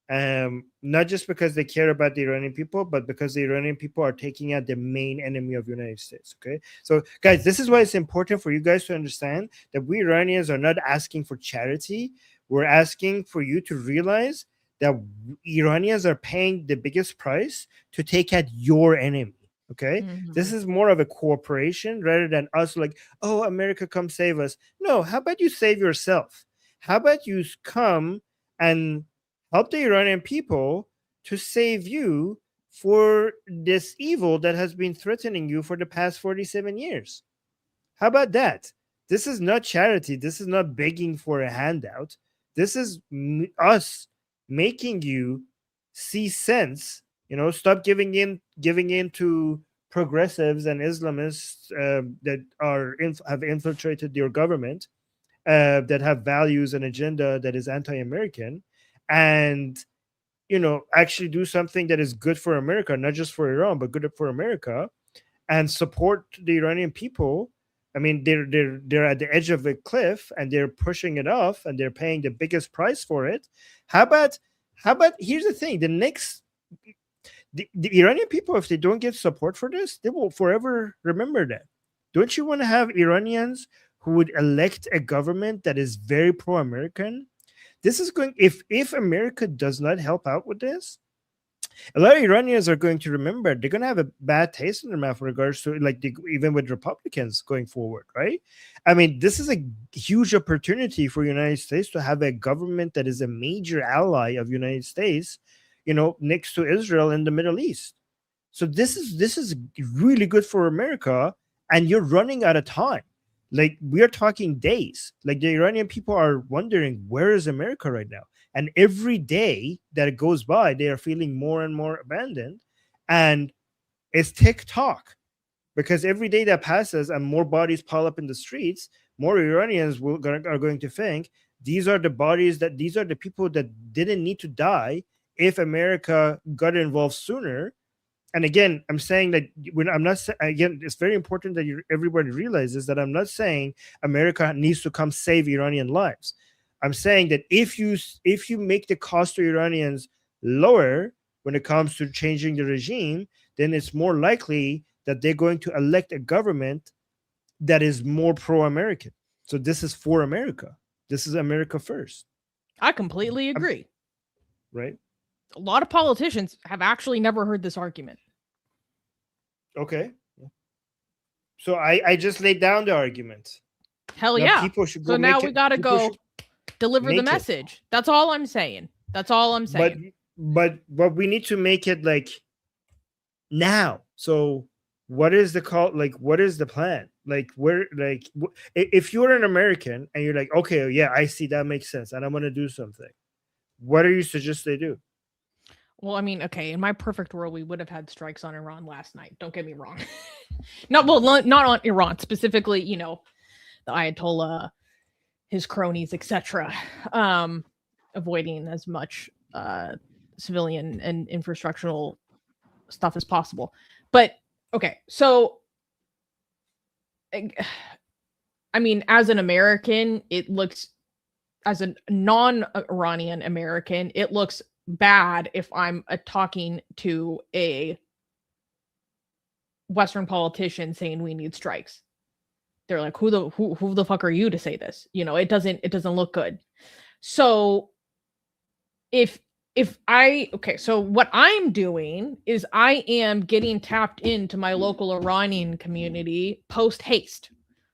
[SPEAKER 1] not just because they care about the Iranian people, but because the Iranian people are taking out the main enemy of the United States, okay? So, guys, this is why it's important for you guys to understand that we Iranians are not asking for charity. We're asking for you to realize that Iranians are paying the biggest price to take out your enemy. Okay.
[SPEAKER 2] Mm-hmm.
[SPEAKER 1] This is more of a cooperation rather than us like, oh, America, come save us. No, how about you save yourself? How about you come and help the Iranian people to save you for this evil that has been threatening you for the past 47 years? How about that? This is not charity. This is not begging for a handout. This is us making you see sense, stop giving in to progressives and Islamists that have infiltrated your government, that have values and agenda that is anti-American, and actually do something that is good for America, not just for Iran, but good for America, and support the Iranian people. I mean, they're at the edge of a cliff and they're pushing it off and they're paying the biggest price for it. How about here's the thing, the Iranian people, if they don't get support for this, they will forever remember that. Don't you want to have Iranians who would elect a government that is very pro-American? This is going, if America does not help out with this, a lot of Iranians are going to remember. They're going to have a bad taste in their mouth in regards to, like, even with Republicans going forward, right? I mean, this is a huge opportunity for the United States to have a government that is a major ally of the United States, next to Israel in the Middle East. So this is really good for America, and you're running out of time. Like, we are talking days. Like, the Iranian people are wondering, where is America right now? And every day that it goes by, they are feeling more and more abandoned. And it's TikTok, because every day that passes and more bodies pile up in the streets, more Iranians are going to think these are the people that didn't need to die if America got involved sooner. And again, I'm saying that when I'm not again, it's very important that everybody realizes that I'm not saying America needs to come save Iranian lives. I'm saying that if you make the cost to Iranians lower when it comes to changing the regime, then it's more likely that they're going to elect a government that is more pro-American. So this is for America. This is America first.
[SPEAKER 2] I completely agree.
[SPEAKER 1] Right?
[SPEAKER 2] A lot of politicians have actually never heard this argument.
[SPEAKER 1] Okay. So I just laid down the argument.
[SPEAKER 2] Hell
[SPEAKER 1] now
[SPEAKER 2] yeah.
[SPEAKER 1] People should go
[SPEAKER 2] so now we got to
[SPEAKER 1] people
[SPEAKER 2] go deliver the message. That's all I'm saying. That's all I'm saying.
[SPEAKER 1] But we need to make it like now. So what is the call? Like, what is the plan? Like, where, like, if you're an American and you're like, okay, yeah, I see, that makes sense, and I'm going to do something, what do you suggest they do?
[SPEAKER 2] Well, I mean, okay, in my perfect world, we would have had strikes on Iran last night. Don't get me wrong. Not on Iran, specifically, you know, the Ayatollah, his cronies, etc. Avoiding as much civilian and infrastructural stuff as possible. But, okay, so, I mean, as an American, it looks, as a non-Iranian American, it looks bad if I'm talking to a Western politician saying we need strikes. They're like, who the fuck are you to say this? You know, it doesn't look good. So so what I'm doing is I am getting tapped into my local Iranian community post haste.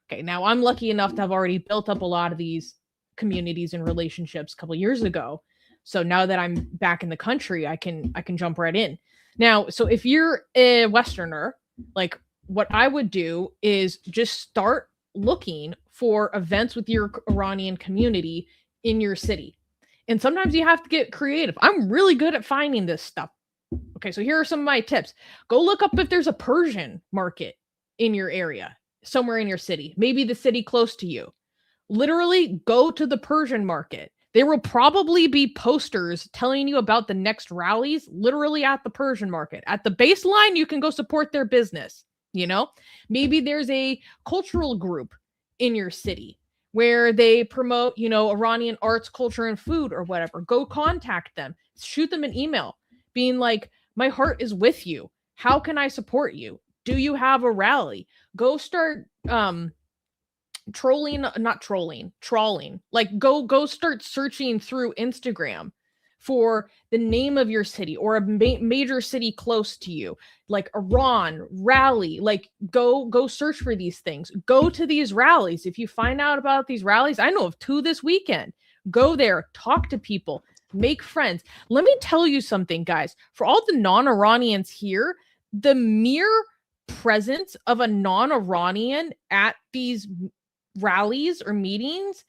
[SPEAKER 2] Okay, now I'm lucky enough to have already built up a lot of these communities and relationships a couple years ago. So now that I'm back in the country, I can jump right in. Now, so if you're a Westerner, like, what I would do is just start looking for events with your Iranian community in your city. And sometimes you have to get creative. I'm really good at finding this stuff. Okay, so here are some of my tips. Go look up if there's a Persian market in your area, somewhere in your city, maybe the city close to you. Literally go to the Persian market. There will probably be posters telling you about the next rallies literally at the Persian market. At the baseline, you can go support their business, you know? Maybe there's a cultural group in your city where they promote, you know, Iranian arts, culture, and food or whatever. Go contact them. Shoot them an email being like, my heart is with you. How can I support you? Do you have a rally? Go start trawling, like go start searching through Instagram for the name of your city or a major city close to you, like Iran rally. Like go search for these things. Go to these rallies. If you find out about these rallies, I know of 2 this weekend. Go there, talk to people, make friends. Let me tell you something, guys. For all the non-Iranians here, the mere presence of a non-Iranian at these rallies or meetings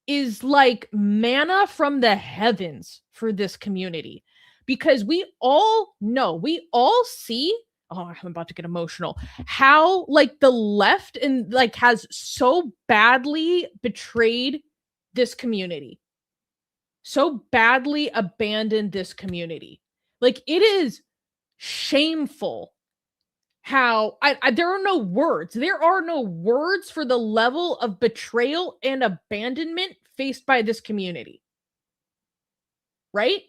[SPEAKER 2] is like manna from the heavens for this community, because we all know, we all see, oh, I'm about to get emotional, how like the left and like has so badly betrayed this community, so badly abandoned this community. Like, it is shameful how there are no words. There are no words for the level of betrayal and abandonment faced by this community. Right?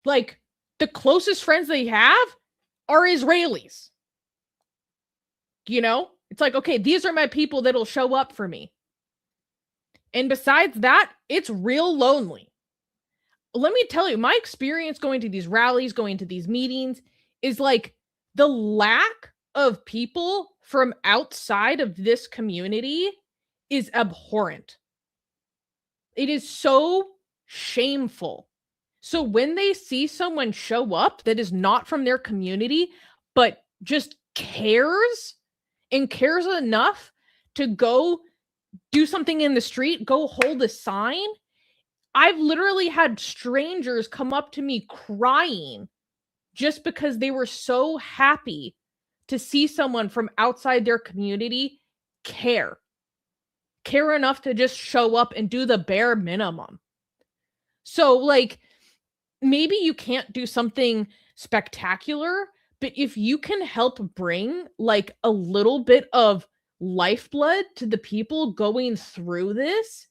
[SPEAKER 2] Like, the closest friends they have are Israelis. You know? It's like, okay, these are my people that'll show up for me. And besides that, it's real lonely. Let me tell you, my experience going to these rallies, going to these meetings is like, the lack of people from outside of this community is abhorrent. It is so shameful. So when they see someone show up that is not from their community, but just cares and cares enough to go do something in the street, go hold a sign. I've literally had strangers come up to me crying just because they were so happy to see someone from outside their community care enough to just show up and do the bare minimum. So, like, maybe you can't do something spectacular, But if you can help bring like a little bit of lifeblood to the people going through this,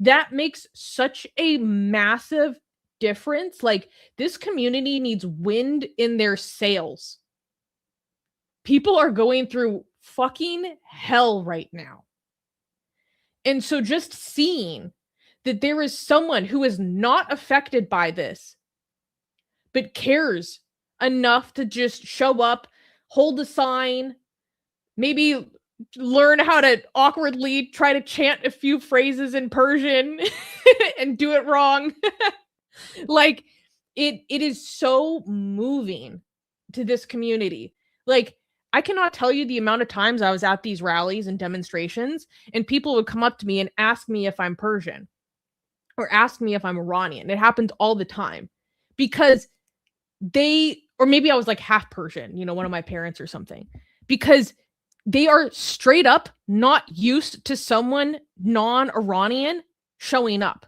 [SPEAKER 2] that makes such a massive difference. Like, this community needs wind in their sails. People are going through fucking hell right now. And so just seeing that there is someone who is not affected by this, but cares enough to just show up, hold a sign, maybe learn how to awkwardly try to chant a few phrases in Persian and do it wrong. Like, it is so moving to this community. Like, I cannot tell you the amount of times I was at these rallies and demonstrations, and people would come up to me and ask me if I'm Persian or ask me if I'm Iranian. It happens all the time because or maybe I was like half Persian, you know, one of my parents or something, because they are straight up not used to someone non-Iranian showing up.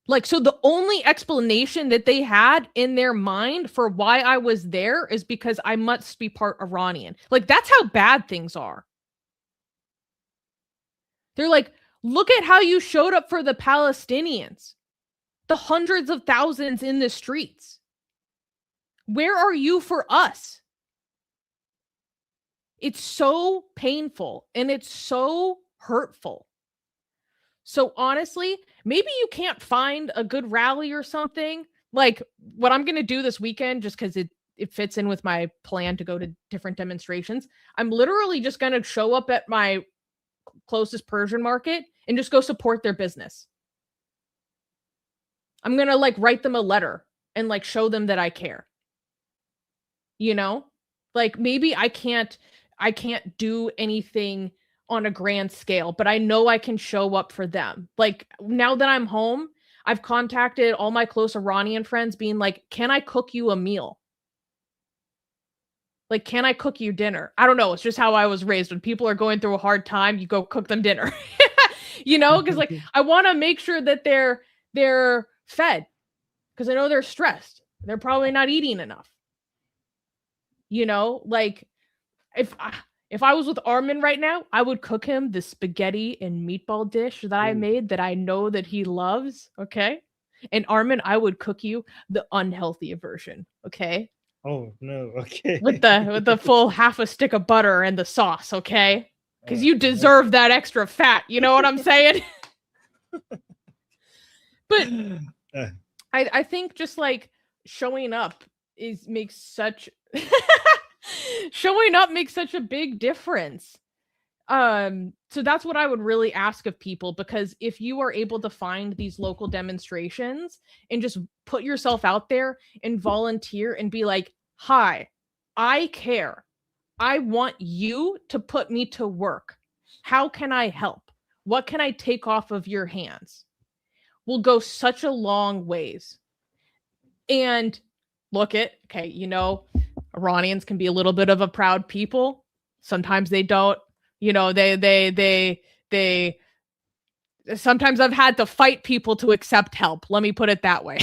[SPEAKER 2] Like, so the only explanation that they had in their mind for why I was there is because I must be part Iranian. Like, that's how bad things are. They're like, look at how you showed up for the Palestinians, the hundreds of thousands in the streets. Where are you for us? It's so painful and it's so hurtful. So honestly, maybe you can't find a good rally or something. Like, what I'm going to do this weekend, just because it fits in with my plan to go to different demonstrations, I'm literally just going to show up at my closest Persian market and just go support their business. I'm going to like write them a letter and like show them that I care. You know, like, maybe I can't do anything on a grand scale, but I know I can show up for them. Like, now that I'm home, I've contacted all my close Iranian friends being like, can I cook you a meal? Like, can I cook you dinner? I don't know. It's just how I was raised. When people are going through a hard time, you go cook them dinner, you know, because like, I want to make sure that they're fed, because I know they're stressed. They're probably not eating enough. You know, like, if I was with Armin right now, I would cook him the spaghetti and meatball dish that I made that I know that he loves, okay? And Armin, I would cook you the unhealthy version, okay?
[SPEAKER 1] Oh no, okay.
[SPEAKER 2] With the full half a stick of butter and the sauce, okay? Because you deserve that extra fat, you know what I'm saying? But I think just like showing up makes such showing up makes such a big difference. So that's what I would really ask of people, because if you are able to find these local demonstrations and just put yourself out there and volunteer and be like, hi, I care. I want you to put me to work. How can I help? What can I take off of your hands? Will go such a long ways. And look at, okay, you know, Iranians can be a little bit of a proud people. Sometimes they don't, you know, they sometimes I've had to fight people to accept help. Let me put it that way.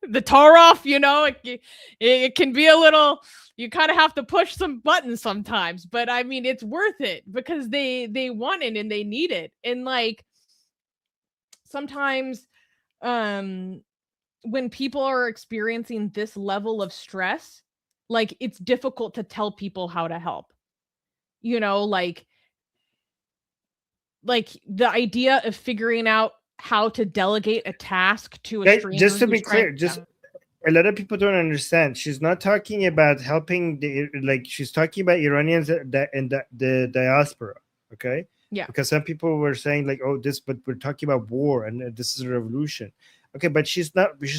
[SPEAKER 2] The Taroff, you know, it can be a little, you kind of have to push some buttons sometimes, but I mean, it's worth it because they want it and they need it. And like, sometimes, when people are experiencing this level of stress, like, it's difficult to tell people how to help. You know, like the idea of figuring out how to delegate a task to a stranger.
[SPEAKER 1] Just to be clear, just a lot of people don't understand. She's not talking about helping she's talking about Iranians that in the diaspora, okay?
[SPEAKER 2] Yeah.
[SPEAKER 1] Because some people were saying like, oh, but we're talking about war and this is a revolution. Okay, but she's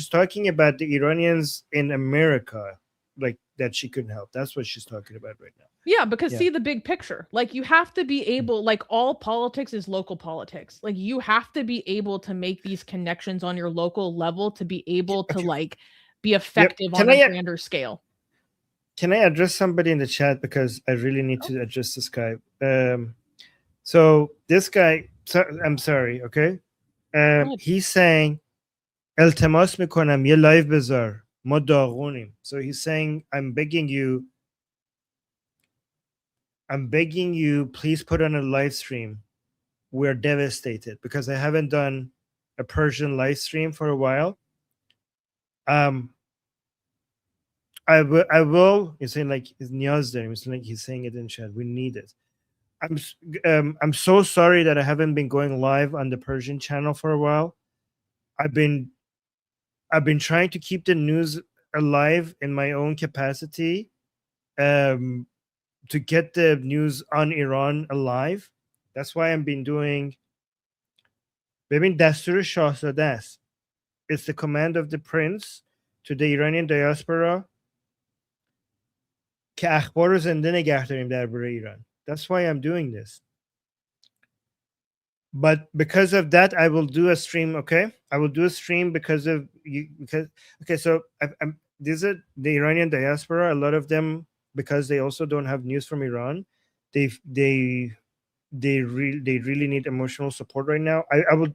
[SPEAKER 1] talking about the Iranians in America, like, that she couldn't help. That's what she's talking about right now.
[SPEAKER 2] Yeah, because see the big picture. Like, you have to be able, like, all politics is local politics. Like, you have to be able to make these connections on your local level to be able to like be effective on a grander scale.
[SPEAKER 1] Can I address somebody in the chat, because I really need to address this guy. So this guy, I'm sorry, okay? He's saying التماس میکنم یه لایو بذار ما داغونیم. So he's saying, I'm begging you, please put on a live stream. We're devastated because I haven't done a Persian live stream for a while. I will. He's saying like his niyaz there. He's saying it in chat. We need it. I'm so sorry that I haven't been going live on the Persian channel for a while. I've been trying to keep the news alive in my own capacity, to get the news on Iran alive. That's why I've been doing. ببین دستور شاهزاده است. It's the command of the prince to the Iranian diaspora که اخبار رو زنده نگه داریم درباره ایران. That's why I'm doing this. But because of that, I will do a stream. Okay, I will do a stream because of you. Because okay, so these are the Iranian diaspora. A lot of them, because they also don't have news from Iran, they really need emotional support right now. I will.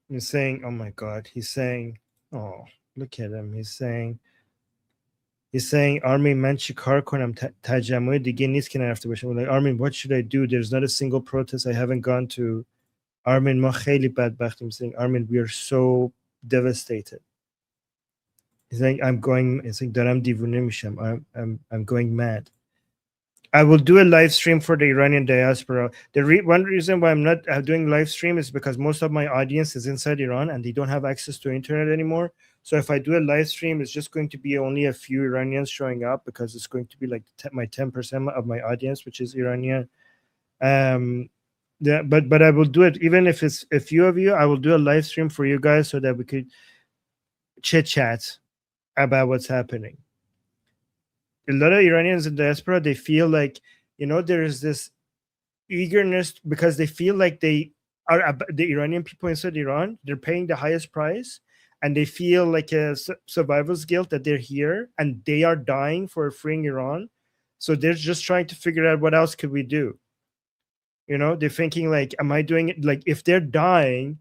[SPEAKER 1] He's saying, "Oh my God!" He's saying, "Oh, look at him." He's saying, Armin, من چی کار کنم تجمع دیگه نیست که نرفته باشم. Like, Armin, what should I do? There's not a single protest I haven't gone to. Armin, ما خیلی بدبختیم. Saying, Armin, we are so devastated. He's saying, دارم دیوونه میشم. I'm going mad. I will do a live stream for the Iranian diaspora. One reason why I'm not doing live stream is because most of my audience is inside Iran and they don't have access to internet anymore. So if I do a live stream, it's just going to be only a few Iranians showing up because it's going to be like my 10% of my audience, which is Iranian. But I will do it even if it's a few of you. I will do a live stream for you guys so that we could chit chat about what's happening. A lot of Iranians in diaspora, they feel like, there is this eagerness because they feel like they are the Iranian people inside Iran. They're paying the highest price, and they feel like a survivor's guilt that they're here and they are dying for freeing Iran. So they're just trying to figure out what else could we do. They're thinking like, am I doing it? Like, if they're dying,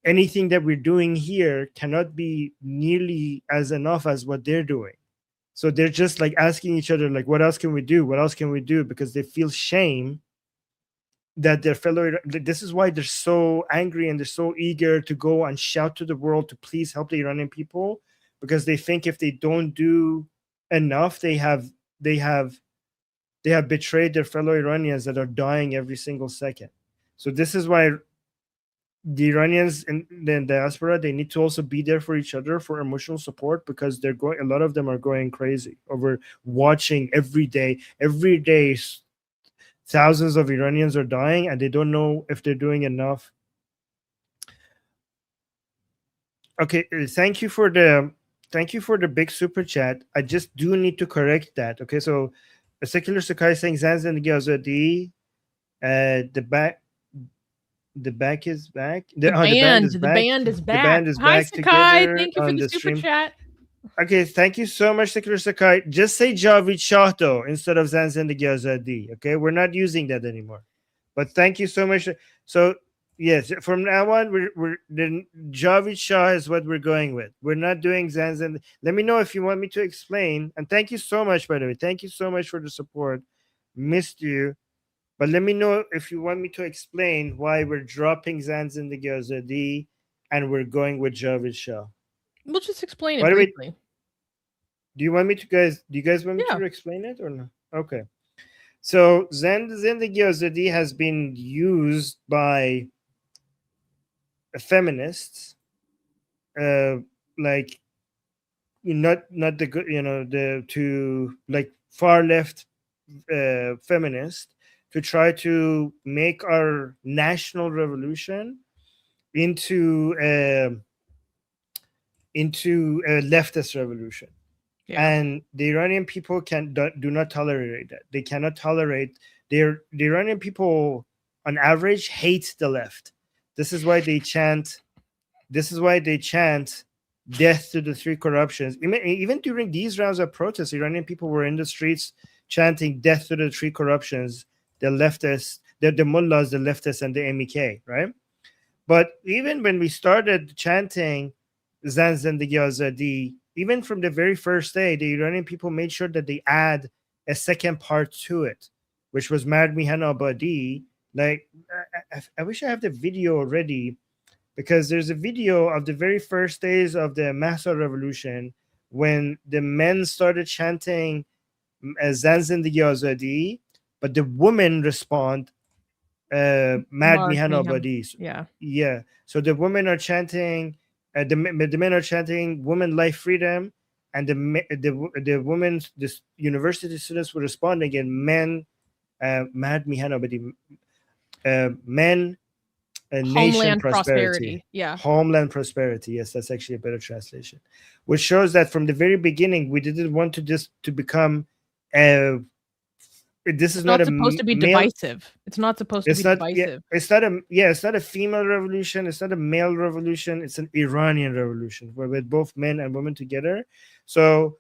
[SPEAKER 1] anything that we're doing here cannot be nearly as enough as what they're doing. So they're just like asking each other, like, what else can we do? What else can we do? Because they feel shame that their fellow, this is why they're so angry and they're so eager to go and shout to the world to please help the Iranian people, because they think if they don't do enough, they have betrayed their fellow Iranians that are dying every single second. So this is why the Iranians in the diaspora, they need to also be there for each other for emotional support, because a lot of them are going crazy over watching every day. Thousands of Iranians are dying and they don't know if they're doing enough. Okay, thank you for the big super chat. I just do need to correct that. Okay, so a secular Sakai saying Zan Zindagi Azadi, the back is back.
[SPEAKER 2] The band is back. The band is
[SPEAKER 1] Hi,
[SPEAKER 2] back. Sakai, thank you for the super chat.
[SPEAKER 1] Okay, thank you so much, Secular Sakai. Just say Javid Shah though instead of Zan Zindagi Azadi. Okay, we're not using that anymore. But thank you so much. So yes, from now on, we're the Javid Shah is what we're going with. We're not doing Zan Zindagi. Let me know if you want me to explain. And thank you so much, by the way. Thank you so much for the support. Missed you. But let me know if you want me to explain why we're dropping Zan Zindagi Azadi and we're going with Javid Shah.
[SPEAKER 2] We'll just explain it briefly.
[SPEAKER 1] Do you want me to do you guys want me to explain it or no? Okay. So Zan Zindagi Azadi has been used by feminists, like not the good, to like far left feminists, to try to make our national revolution into a leftist revolution. Yeah. And the Iranian people do not tolerate that. They cannot tolerate. The Iranian people, on average, hate the left. This is why they chant death to the three corruptions. Even during these rounds of protests, Iranian people were in the streets chanting death to the three corruptions. The leftists, the mullahs, the leftists, and the MEK, right? But even when we started chanting Zan Zindagi Azadi, even from the very first day, the Iranian people made sure that they add a second part to it, which was Mard Mihan Abadi. Like, I wish I have the video already, because there's a video of the very first days of the Mahsa Revolution when the men started chanting Zan Zindagi Azadi, but the women respond Mad
[SPEAKER 2] Mark
[SPEAKER 1] Mihan
[SPEAKER 2] Miham.
[SPEAKER 1] Abadi.
[SPEAKER 2] Yeah.
[SPEAKER 1] Yeah. So the women are chanting, the men are chanting "Women, Life, Freedom," and the women, the university students were responding in "Men, Mad Mihan Abadi, men, nation,
[SPEAKER 2] Homeland
[SPEAKER 1] prosperity."
[SPEAKER 2] Yeah.
[SPEAKER 1] Homeland prosperity. Yes, that's actually a better translation, which shows that from the very beginning we didn't want to just to become. This is
[SPEAKER 2] It's
[SPEAKER 1] not
[SPEAKER 2] not
[SPEAKER 1] a
[SPEAKER 2] supposed to be
[SPEAKER 1] male.
[SPEAKER 2] divisive. It's not supposed to
[SPEAKER 1] It's
[SPEAKER 2] be
[SPEAKER 1] not. Yeah,
[SPEAKER 2] divisive.
[SPEAKER 1] it's not a female revolution. It's not a male revolution. It's an Iranian revolution where with both men and women together. So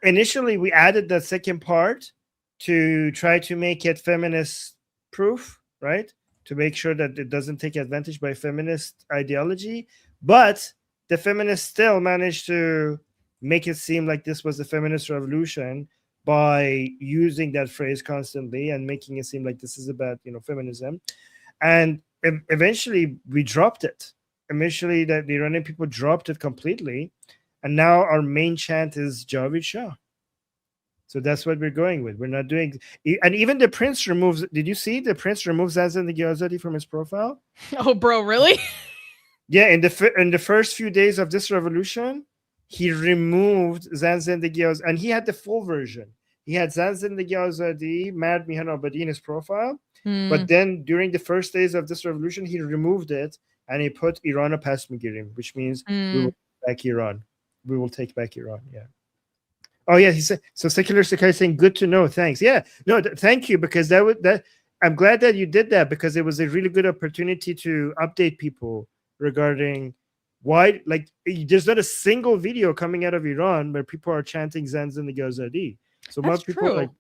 [SPEAKER 1] initially, we added that second part to try to make it feminist proof, right? To make sure that it doesn't take advantage by feminist ideology. But the feminists still managed to make it seem like this was a feminist revolution by using that phrase constantly and making it seem like this is about feminism. And eventually we dropped it. Initially, that the Iranian people dropped it completely, and now our main chant is Javid Shah. So that's what we're going with. We're not doing, and even the prince removes. Did you see the prince removes Zazan the Azadi from his profile?
[SPEAKER 2] Oh, bro, really?
[SPEAKER 1] Yeah, in the first few days of this revolution, he removed Zanzan the Giaz, and he had the full version. He had Zanzan the Giazadi, Mad Mihan Abadi in his profile, but then during the first days of this revolution, he removed it and he put Iran Pas Migirim, which means we will take back Iran. We will take back Iran. Yeah. Oh yeah, he said so. Secular Sakai saying, "Good to know. Thanks." Yeah, no, thank you, because that I'm glad that you did that, because it was a really good opportunity to update people regarding why, like, there's not a single video coming out of Iran where people are chanting Zanzan the Ghazali. So
[SPEAKER 2] That's
[SPEAKER 1] most people
[SPEAKER 2] true.
[SPEAKER 1] like,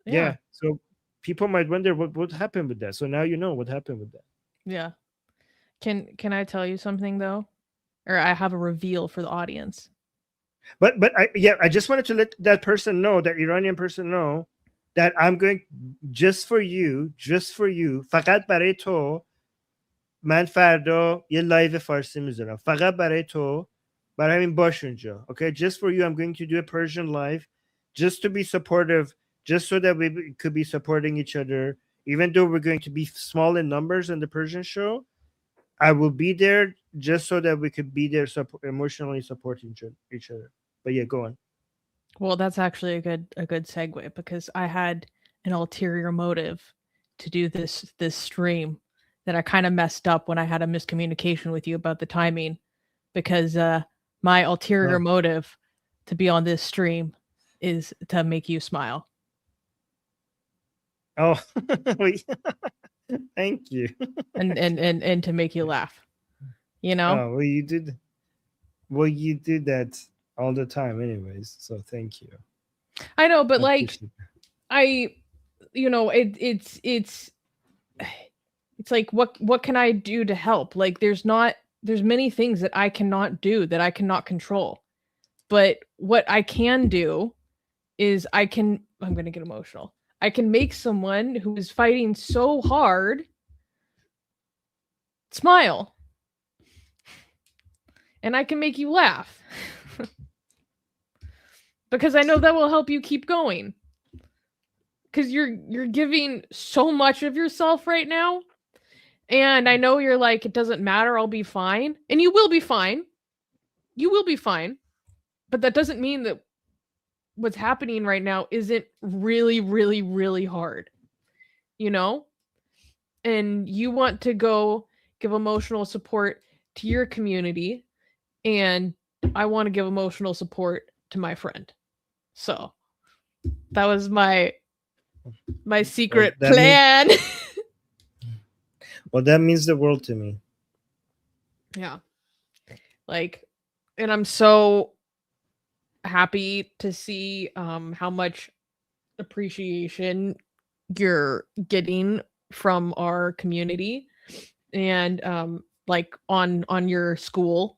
[SPEAKER 1] yeah. So people might wonder what happened with that. So now you know what happened with that.
[SPEAKER 2] Yeah. Can I tell you something though? Or I have a reveal for the audience.
[SPEAKER 1] But I just wanted to let that person know, that Iranian person know, that I'm going just for you, فقط برای تو من فردا یه لایو فارسی میذارم، فقط برای تو، برای همین باش اونجا. Okay, just for you I'm going to do a Persian live, just to be supportive, just so that we could be supporting each other, even though we're going to be small in numbers in the Persian show. I will be there just so that we could be there, emotionally supporting each other. But yeah, go on.
[SPEAKER 2] Well, that's actually a good segue, because I had an ulterior motive to do this stream that I kind of messed up when I had a miscommunication with you about the timing, because my ulterior motive to be on this stream is to make you smile.
[SPEAKER 1] Oh, thank you.
[SPEAKER 2] and to make you laugh. You know?
[SPEAKER 1] Oh, well, you did that all the time anyways, so thank you.
[SPEAKER 2] I know, but like it's like what can I do to help? Like there's many things that I cannot do, that I cannot control. But what I can do is I'm going to get emotional. I can make someone who is fighting so hard smile. And I can make you laugh. Because I know that will help you keep going. Because you're giving so much of yourself right now. And I know you're like, it doesn't matter, I'll be fine. And you will be fine. You will be fine. But that doesn't mean that what's happening right now isn't really, really, really hard. You know? And you want to go give emotional support to your community. And I want to give emotional support to my friend. So that was my secret plan.
[SPEAKER 1] Well, that means the world to me.
[SPEAKER 2] Yeah. Like, and I'm so happy to see how much appreciation you're getting from our community. and like on your school,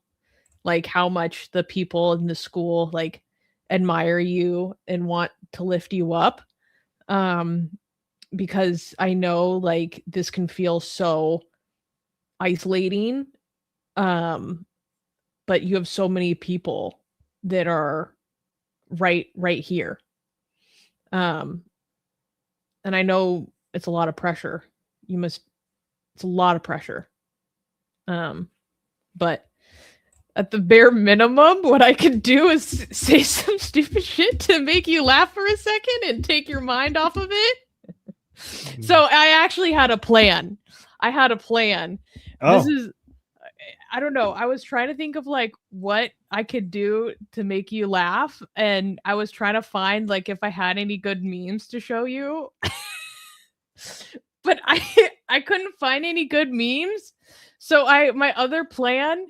[SPEAKER 2] like how much the people in the school like admire you and want to lift you up. Um, because I know like this can feel so isolating. Um, but you have so many people that are right here. Um, and I know it's a lot of pressure. It's a lot of pressure. But at the bare minimum, what I can do is say some stupid shit to make you laugh for a second and take your mind off of it. So I actually had a plan.
[SPEAKER 1] Oh,
[SPEAKER 2] This is, I don't know. I was trying to think of like what I could do to make you laugh, and I was trying to find like if I had any good memes to show you. But I couldn't find any good memes. So my other plan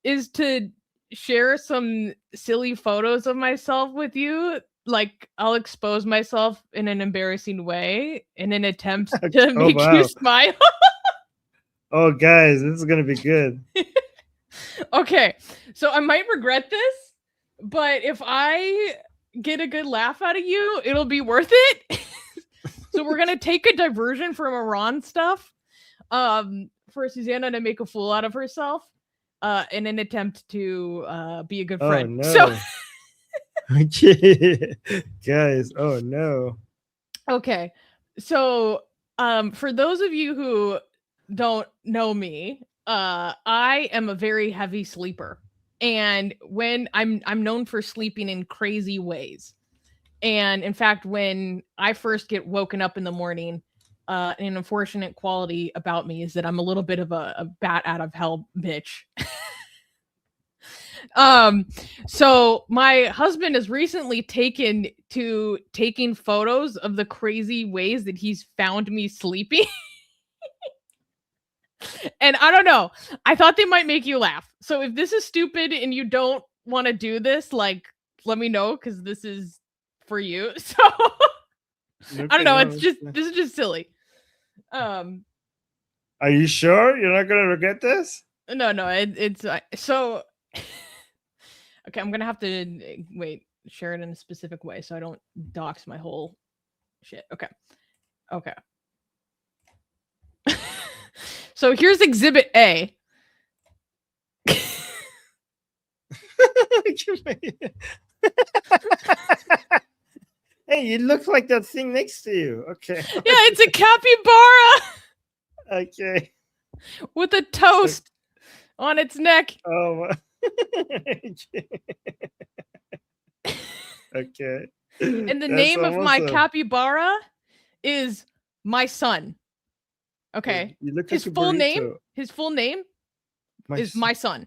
[SPEAKER 2] is to share some silly photos of myself with you. Like I'll expose myself in an embarrassing way in an attempt to
[SPEAKER 1] oh
[SPEAKER 2] make you
[SPEAKER 1] wow.
[SPEAKER 2] smile.
[SPEAKER 1] Oh, guys, this is gonna be good.
[SPEAKER 2] Okay, so I might regret this, but if I get a good laugh out of you, it'll be worth it. So we're gonna take a diversion from Iran stuff, for Susanna to make a fool out of herself, in an attempt to be a good
[SPEAKER 1] Oh
[SPEAKER 2] friend.
[SPEAKER 1] no.
[SPEAKER 2] So
[SPEAKER 1] Okay. Guys, oh no.
[SPEAKER 2] okay, so for those of you who don't know me, I am a very heavy sleeper, and when I'm known for sleeping in crazy ways. And in fact, when I first get woken up in the morning, an unfortunate quality about me is that I'm a little bit of a bat out of hell bitch. So my husband has recently taken to taking photos of the crazy ways that he's found me sleeping. And I don't know. I thought they might make you laugh. So if this is stupid and you don't want to do this, like let me know because this is for you. So I don't know. It's just this is just silly.
[SPEAKER 1] Are you sure you're not gonna regret this?
[SPEAKER 2] No, it's so. Okay, I'm gonna have to wait. Share it in a specific way so I don't dox my whole shit. Okay. So here's Exhibit A.
[SPEAKER 1] Hey, you look like that thing next to you. Okay.
[SPEAKER 2] Yeah, it's a capybara
[SPEAKER 1] Okay.
[SPEAKER 2] with a toast on its neck.
[SPEAKER 1] Oh. Okay.
[SPEAKER 2] And the
[SPEAKER 1] That's
[SPEAKER 2] name of my
[SPEAKER 1] awesome.
[SPEAKER 2] capybara is my son. Okay.
[SPEAKER 1] You look
[SPEAKER 2] His
[SPEAKER 1] like a
[SPEAKER 2] full
[SPEAKER 1] burrito.
[SPEAKER 2] name is my son.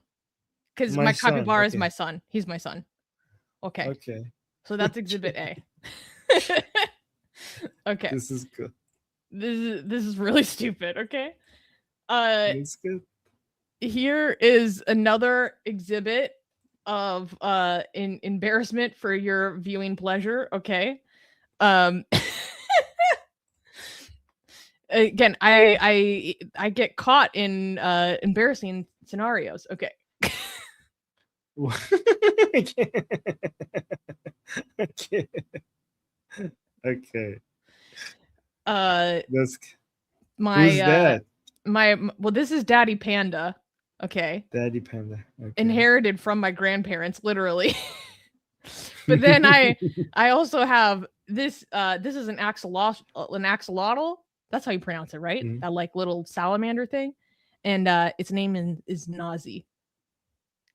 [SPEAKER 2] Because
[SPEAKER 1] My
[SPEAKER 2] my
[SPEAKER 1] son,
[SPEAKER 2] capybara is
[SPEAKER 1] okay.
[SPEAKER 2] my son. He's my son. Okay.
[SPEAKER 1] Okay.
[SPEAKER 2] So that's Exhibit A. Okay.
[SPEAKER 1] This is good.
[SPEAKER 2] This is really stupid, okay?
[SPEAKER 1] It's good.
[SPEAKER 2] Here is another exhibit of embarrassment for your viewing pleasure, okay? Again, I get caught in embarrassing scenarios. Okay.
[SPEAKER 1] Okay. Okay. Okay. That's who's that?
[SPEAKER 2] Well, this is Daddy Panda. Okay.
[SPEAKER 1] Daddy Panda. Okay.
[SPEAKER 2] Inherited from my grandparents, literally. But then I also have this. This is an axolotl. That's how you pronounce it, right?
[SPEAKER 1] Mhm.
[SPEAKER 2] That like little salamander thing, and its name is Nazi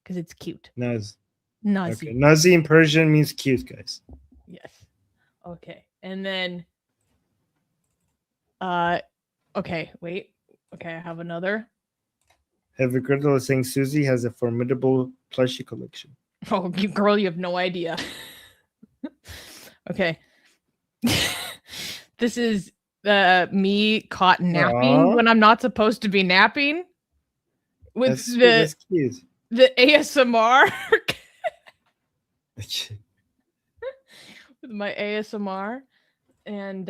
[SPEAKER 2] because it's cute.
[SPEAKER 1] Naz.
[SPEAKER 2] Nazi.
[SPEAKER 1] Okay. Nazi in Persian means cute, guys.
[SPEAKER 2] Yes. Okay. And then okay, wait. Okay, I have another.
[SPEAKER 1] Heavy Critical is saying Susie has a formidable plushie collection.
[SPEAKER 2] Oh, you girl, you have no idea. Okay. This is me caught napping when I'm not supposed to be napping. With
[SPEAKER 1] that's cute.
[SPEAKER 2] The ASMR. With my ASMR. And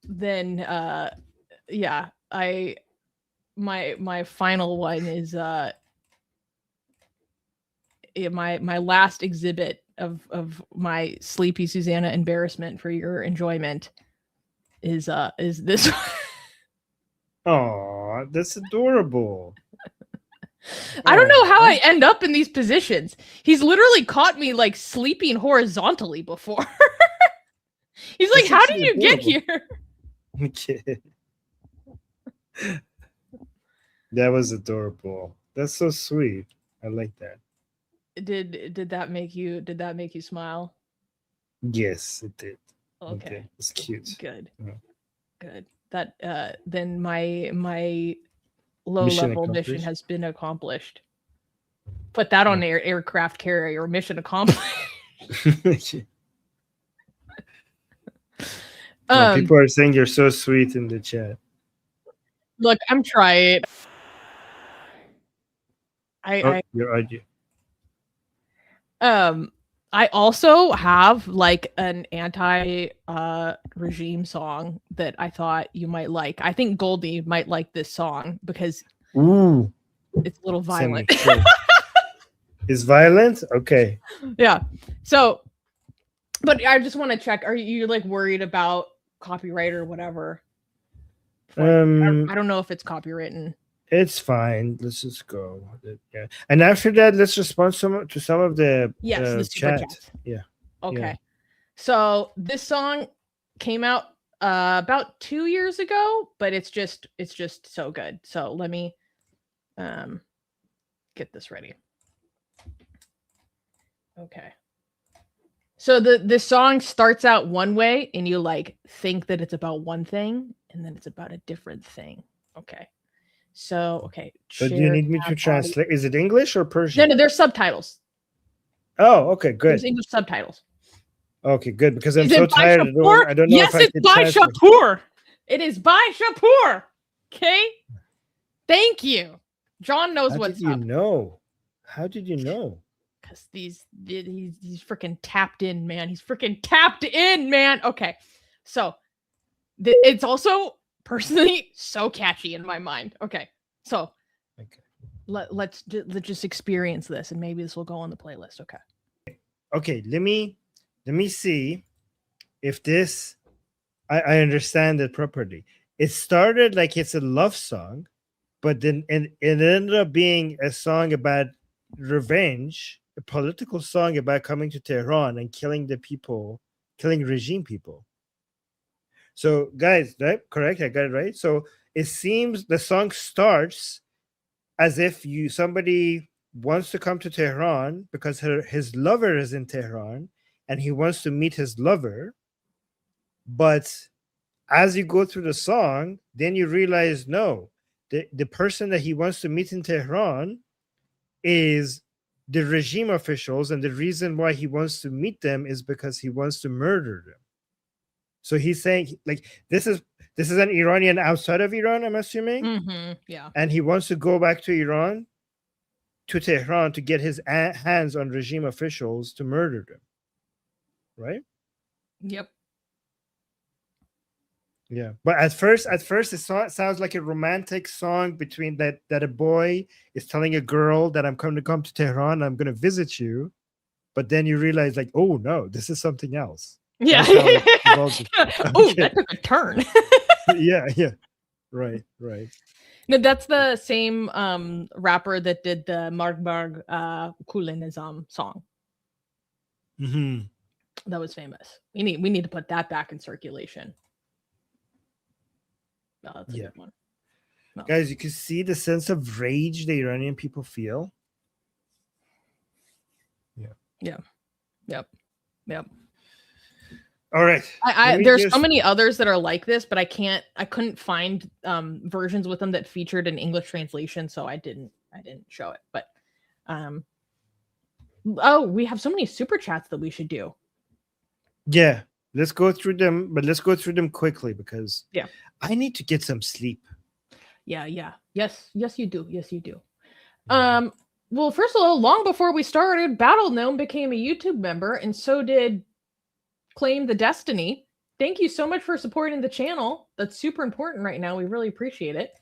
[SPEAKER 2] then yeah, my final one is my last exhibit of my sleepy Susanna embarrassment for your enjoyment is this.
[SPEAKER 1] Oh, that's adorable.
[SPEAKER 2] I don't know how
[SPEAKER 1] Aw.
[SPEAKER 2] I end up in these positions. He's literally caught me like sleeping horizontally before. He's like,
[SPEAKER 1] That's
[SPEAKER 2] "How did
[SPEAKER 1] actually
[SPEAKER 2] you get
[SPEAKER 1] adorable.
[SPEAKER 2] here?"
[SPEAKER 1] Okay. That was adorable. That's so sweet. I like that.
[SPEAKER 2] Did that make you smile?
[SPEAKER 1] Yes, it did.
[SPEAKER 2] Okay.
[SPEAKER 1] It's cute.
[SPEAKER 2] Good.
[SPEAKER 1] Yeah.
[SPEAKER 2] Good. That then my low
[SPEAKER 1] Mission
[SPEAKER 2] level mission
[SPEAKER 1] accomplished.
[SPEAKER 2] has been accomplished. Put that on aircraft carrier, mission accomplished.
[SPEAKER 1] People are saying you're so sweet in the chat.
[SPEAKER 2] Look, I'm trying.
[SPEAKER 1] Your audio.
[SPEAKER 2] I also have like an anti regime song that I thought you might like. I think Goldie might like this song because
[SPEAKER 1] Ooh,
[SPEAKER 2] it's a little violent.
[SPEAKER 1] It's violent? Okay.
[SPEAKER 2] Yeah. So, but I just want to check. Are you like worried about copyright or whatever? I don't know if it's copywritten.
[SPEAKER 1] It's fine. Let's just go. Yeah. And after that, let's respond to some of the
[SPEAKER 2] the super
[SPEAKER 1] chat. Yeah.
[SPEAKER 2] Okay.
[SPEAKER 1] Yeah.
[SPEAKER 2] So this song came out about 2 years ago, but it's just so good. So let me get this ready. Okay. So the song starts out one way and you like think that it's about one thing and then it's about a different thing. Okay. So, okay.
[SPEAKER 1] So do you need me to translate? Is it English or Persian?
[SPEAKER 2] No, there's subtitles.
[SPEAKER 1] Oh, okay, good.
[SPEAKER 2] There's English subtitles.
[SPEAKER 1] Okay, good. Because I'm so tired. I don't know
[SPEAKER 2] yes,
[SPEAKER 1] if I
[SPEAKER 2] it's by Shapur. It is by Shapur. Okay. Thank you. John knows what's up.
[SPEAKER 1] How did you know? How did you know?
[SPEAKER 2] Because he's freaking tapped in, man. He's freaking tapped in, man. Okay. So it's also personally so catchy in my mind. Okay. So let's just experience this and maybe this will go on the playlist. Okay.
[SPEAKER 1] Okay, let me see if this I understand it properly. It started like it's a love song, but then it ended up being a song about revenge, a political song about coming to Tehran and killing the people, killing regime people. So guys, right? Correct? I got it right. So it seems the song starts as if somebody wants to come to Tehran because his lover is in Tehran and he wants to meet his lover. But as you go through the song, then you realize, no, the person that he wants to meet in Tehran is the regime officials. And the reason why he wants to meet them is because he wants to murder them. So he's saying, like, this is an Iranian outside of Iran, I'm assuming.
[SPEAKER 2] Mm-hmm, yeah.
[SPEAKER 1] And he wants to go back to Iran, to Tehran, to get his hands on regime officials to murder them. Right?
[SPEAKER 2] Yep.
[SPEAKER 1] Yeah. But at first it sounds like a romantic song between that a boy is telling a girl that I'm going to come to Tehran, I'm going to visit you. But then you realize, like, oh no, this is something else.
[SPEAKER 2] Yeah. Oh, that took a turn.
[SPEAKER 1] yeah. Right.
[SPEAKER 2] No, that's the same rapper that did the Marg Kule Nizam song.
[SPEAKER 1] Mm-hmm.
[SPEAKER 2] That was famous. We need to put that back in circulation. No, that's a good one. No.
[SPEAKER 1] Guys, you can see the sense of rage the Iranian people feel. Yeah.
[SPEAKER 2] Yep.
[SPEAKER 1] All right.
[SPEAKER 2] There's so many others that are like this, but I couldn't find versions with them that featured an English translation, so I didn't show it. But we have so many super chats that we should do.
[SPEAKER 1] Yeah, let's go through them, but let's go through them quickly because I need to get some sleep.
[SPEAKER 2] Yeah. Yes, you do. Well, first of all, long before we started, Battle Gnome became a YouTube member, and so did Claim the Destiny. Thank you so much for supporting the channel. That's super important right now. We really appreciate it.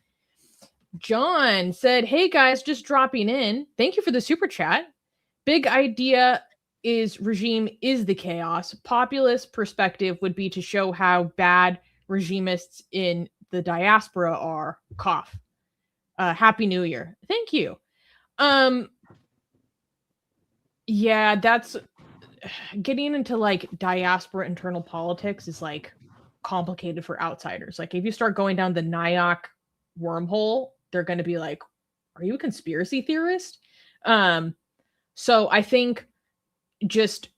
[SPEAKER 2] John said, hey guys, just dropping in. Thank you for the super chat. Big idea is regime is the chaos. Populist perspective would be to show how bad regimists in the diaspora are. Cough. Happy New Year. Thank you. Yeah, that's getting into like diaspora internal politics is like complicated for outsiders. Like if you start going down the Nyack wormhole, they're going to be like, are you a conspiracy theorist? So I think just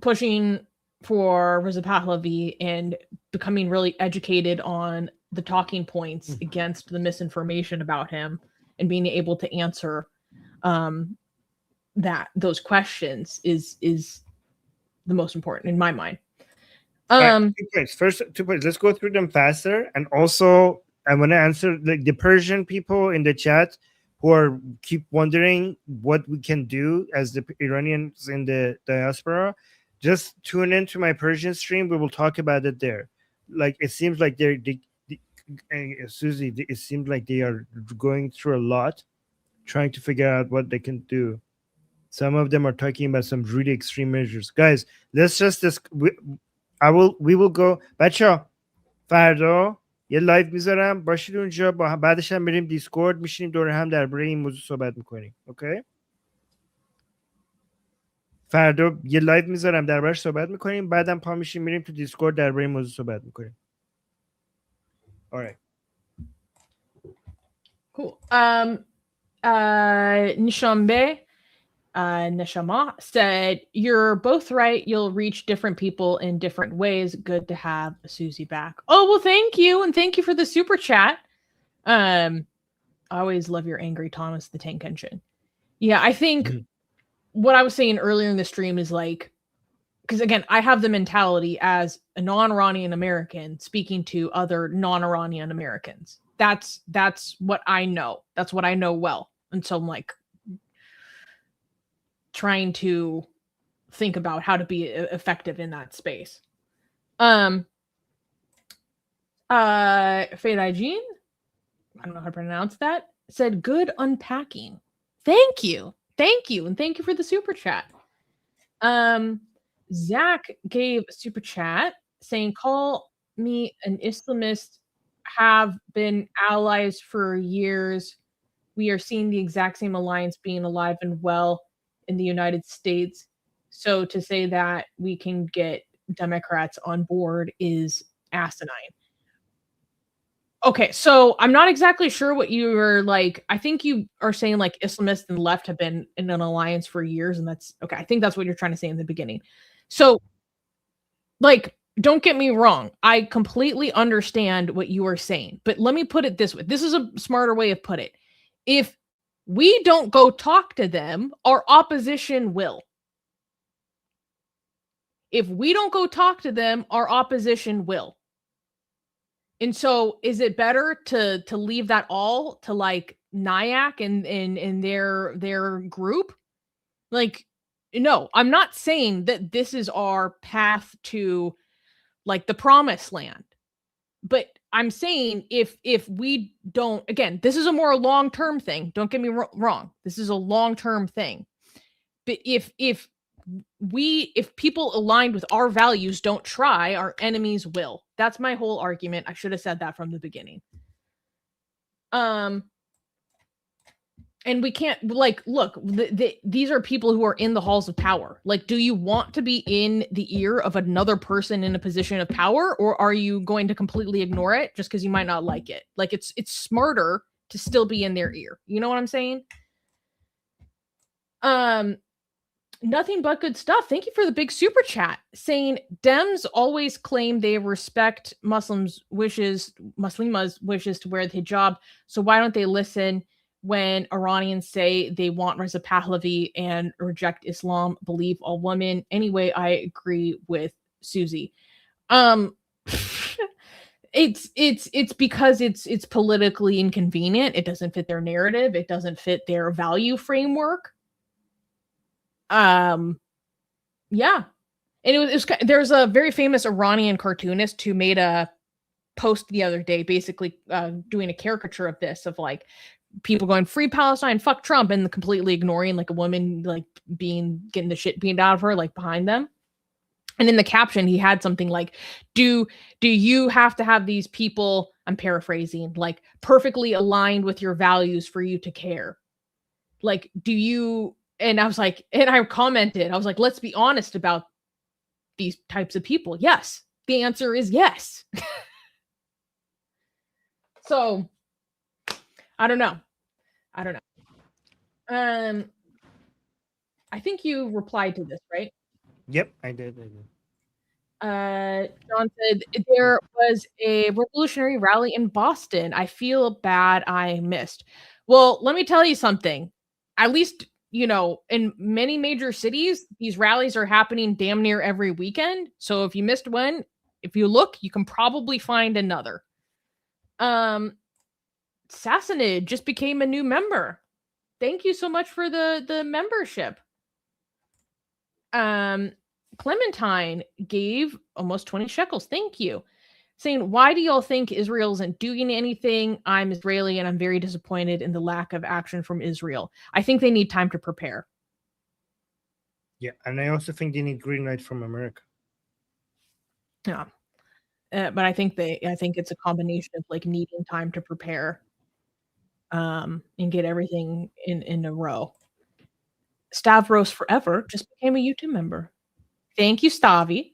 [SPEAKER 2] pushing for Reza Pahlavi and becoming really educated on the talking points against the misinformation about him and being able to answer those questions is the most important in my mind.
[SPEAKER 1] Right, 2 points. First 2 points. Let's go through them faster. And also, I want to answer like the Persian people in the chat who are keep wondering what we can do as the Iranians in the diaspora. Just tune into my Persian stream. We will talk about it there. Like it seems like Susie, it seems like they are going through a lot, trying to figure out what they can do. Some of them are talking about some really extreme measures. Guys, let's just we will go. بچه‌ها فردا یه لایو میذارم باشید اونجا با بعدش هم بریم دیسکورد میشینیم دور هم درباره این موضوع صحبت میکنیم. اوکی؟ فردا یه لایو میذارم دربارش صحبت میکنیم بعدم پا میشیم میریم تو دیسکورد درباره این موضوع صحبت میکنیم. Alright.
[SPEAKER 2] Cool. Nishambe Neshama said, you're both right. You'll reach different people in different ways. Good to have Susie back. Oh, well, thank you. And thank you for the super chat. I always love your angry Thomas the Tank Engine. Yeah, I think what I was saying earlier in the stream is like, because again, I have the mentality as a non-Iranian American speaking to other non-Iranian Americans. That's what I know. That's what I know well. And so I'm like, trying to think about how to be effective in that space. Fade Jean, I don't know how to pronounce that, said good unpacking. Thank you. And thank you for the super chat. Zach gave a super chat saying, call me an Islamist, have been allies for years. We are seeing the exact same alliance being alive and well in the United States. So to say that we can get Democrats on board is asinine. Okay, so I'm not exactly sure what you were like. I think you are saying like Islamists and the left have been in an alliance for years, and that's okay. I think that's what you're trying to say in the beginning. So, like, don't get me wrong. I completely understand what you are saying, but let me put it this way. This is a smarter way of put it. If we don't go talk to them, our opposition will. If we don't go talk to them, our opposition will. And so is it better to leave that all to like Nyack and their group? Like, no, I'm not saying that this is our path to like the promised land. But I'm saying if we don't, again, this is a more long-term thing. Don't get me wrong. This is a long-term thing. But if people aligned with our values don't try, our enemies will. That's my whole argument. I should have said that from the beginning. And we can't, like, look, these are people who are in the halls of power. Like, do you want to be in the ear of another person in a position of power, or are you going to completely ignore it just because you might not like it? Like, it's smarter to still be in their ear. You know what I'm saying? Nothing but good stuff. Thank you for the big super chat saying Dems always claim they respect Muslims' wishes to wear the hijab. So why don't they listen when Iranians say they want Reza Pahlavi and reject Islam, believe all women? Anyway, I agree with Susie. It's because it's politically inconvenient. It doesn't fit their narrative. It doesn't fit their value framework. Yeah. And it was there's a very famous Iranian cartoonist who made a post the other day, basically doing a caricature of this, of like people going free Palestine, fuck Trump, and completely ignoring like a woman like getting the shit beaten out of her like behind them. And in the caption, he had something like, do you have to have these people, I'm paraphrasing, like perfectly aligned with your values for you to care? Like, do you, and I was like, and I commented, I was like, let's be honest about these types of people. Yes. The answer is yes. So I don't know. I think you replied to this, right?
[SPEAKER 1] Yep, I did.
[SPEAKER 2] John said there was a revolutionary rally in Boston. I feel bad I missed. Well, let me tell you something. At least, in many major cities, these rallies are happening damn near every weekend. So if you missed one, if you look, you can probably find another. Sassanid just became a new member. Thank you so much for the membership. Clementine gave almost 20 shekels. Thank you. Saying, why do y'all think Israel isn't doing anything? I'm Israeli and I'm very disappointed in the lack of action from Israel. I think they need time to prepare.
[SPEAKER 1] Yeah, and I also think they need green light from America.
[SPEAKER 2] Yeah. But I think it's a combination of like needing time to prepare and get everything in a row. Stavros Forever just became a YouTube member. Thank you, Stavi.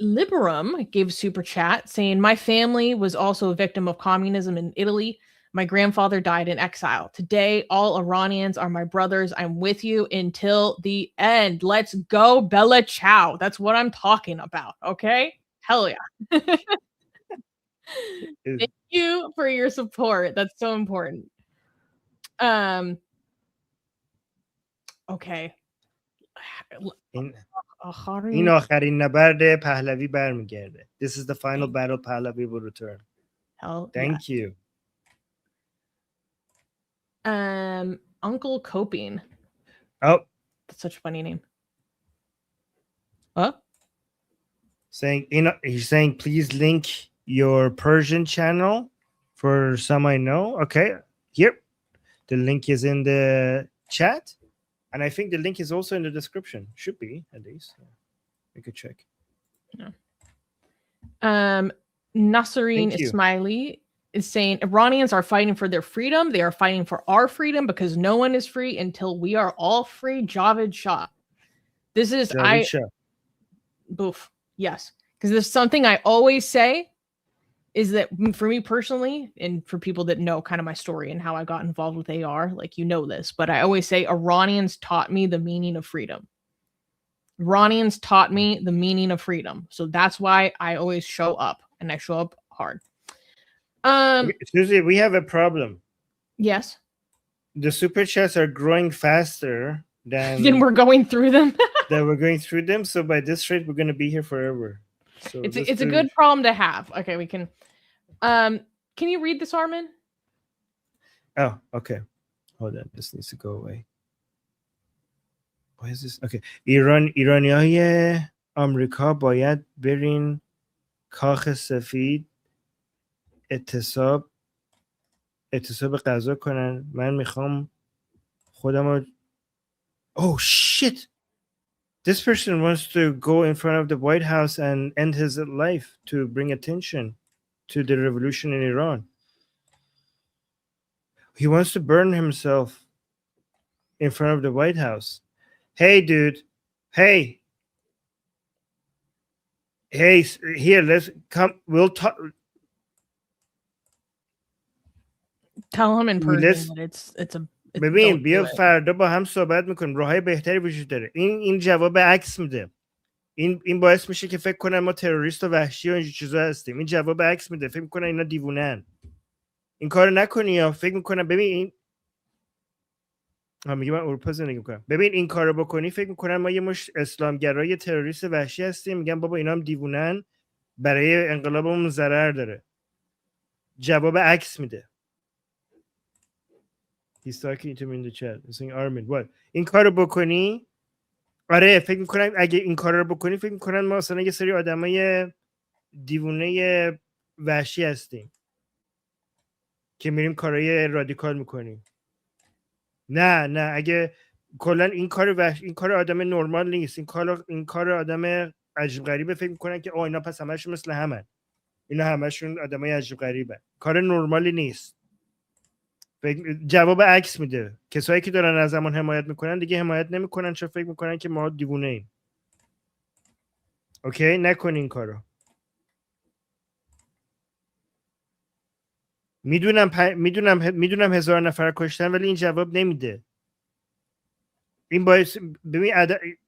[SPEAKER 2] Liberum gave a super chat saying, my family was also a victim of communism in Italy. My grandfather died in exile. Today, all Iranians are my brothers. I'm with you until the end. Let's go, Bella Ciao. That's what I'm talking about. Okay? Hell yeah. Thank you for your support. That's so important. Okay.
[SPEAKER 1] این آخرین نبرد پهلوی برمیگرده. This is the final battle. Pahlavi will return.
[SPEAKER 2] Hell
[SPEAKER 1] Thank you.
[SPEAKER 2] Uncle Coping.
[SPEAKER 1] Oh,
[SPEAKER 2] that's such a funny name. What?
[SPEAKER 1] He's saying please link your Persian channel for some I know. Okay, here the link is in the chat, and I think the link is also in the description. Should be, at least. We could check.
[SPEAKER 2] Yeah. Nasserine Ismaili is saying Iranians are fighting for their freedom. They are fighting for our freedom because no one is free until we are all free. Javed Shah. This is Boof. Yes. Because there's something I always say is that for me personally, and for people that know kind of my story and how I got involved with AR, like this, but I always say Iranians taught me the meaning of freedom. Iranians taught me the meaning of freedom. So that's why I always show up, and I show up hard.
[SPEAKER 1] Susie, we have a problem.
[SPEAKER 2] Yes.
[SPEAKER 1] The super chats are growing faster
[SPEAKER 2] than we're going through them.
[SPEAKER 1] So by this rate, we're going to be here forever. So
[SPEAKER 2] it's a good problem to have. Okay, we can. Can you read this, Armin?
[SPEAKER 1] Oh, okay. Hold on. This needs to go away. Why is this? Okay. ایرانیای آمریکا باید برین کاخ سفید اعتصاب غذا کنن. من میخوام خودم. Oh shit. This person wants to go in front of the White House and end his life to bring attention to the revolution in Iran. He wants to burn himself in front of the White House. Hey, dude. Hey, here, let's come. We'll talk.
[SPEAKER 2] Tell him in person that it's a
[SPEAKER 1] ببین بیا فردا با هم صحبت میکنیم. راههای بهتری وجود داره. این جواب عکس میده. این باعث میشه که فکر کنن ما تروریست و وحشی و این چیزا هستیم. این جواب عکس میده. فکر میکنن اینا دیوونن. این کارو نکنی یا فکر میکنن ببین میگه من اروپا زندگی میکنم. ببین این کارو بکنی فکر میکنن ما یه مش اسلامگرای تروریست وحشی هستیم. میگن بابا اینا هم دیوونن. برای انقلابمون ضرر داره. جواب عکس میده. He's talking to me in the chat. He's saying, Armin, what? این کارو بکنی آره فکر میکنم اگه این کار رو بکنی فکر میکنن ما مثلا یه سری آدمای دیوونه وحشی هستیم که میریم کارهای رادیکال میکنیم. نه اگه کلا این کار آدم نرمال نیست، این کار آدم عجیب غریبه. فکر میکنن که اینا پس همشون مثل همن، اینا همشون آدمای عجیب غریبه. کار نرمالی نیست. جواب عکس میده. کسایی که دارن از زمان حمایت میکنن دیگه حمایت نمیکنن چون فکر میکنن که ما دیوونه ایم. اوکی نکنین این کارو. میدونم 1000 نفر کشتن ولی این جواب نمیده. این باعث ببین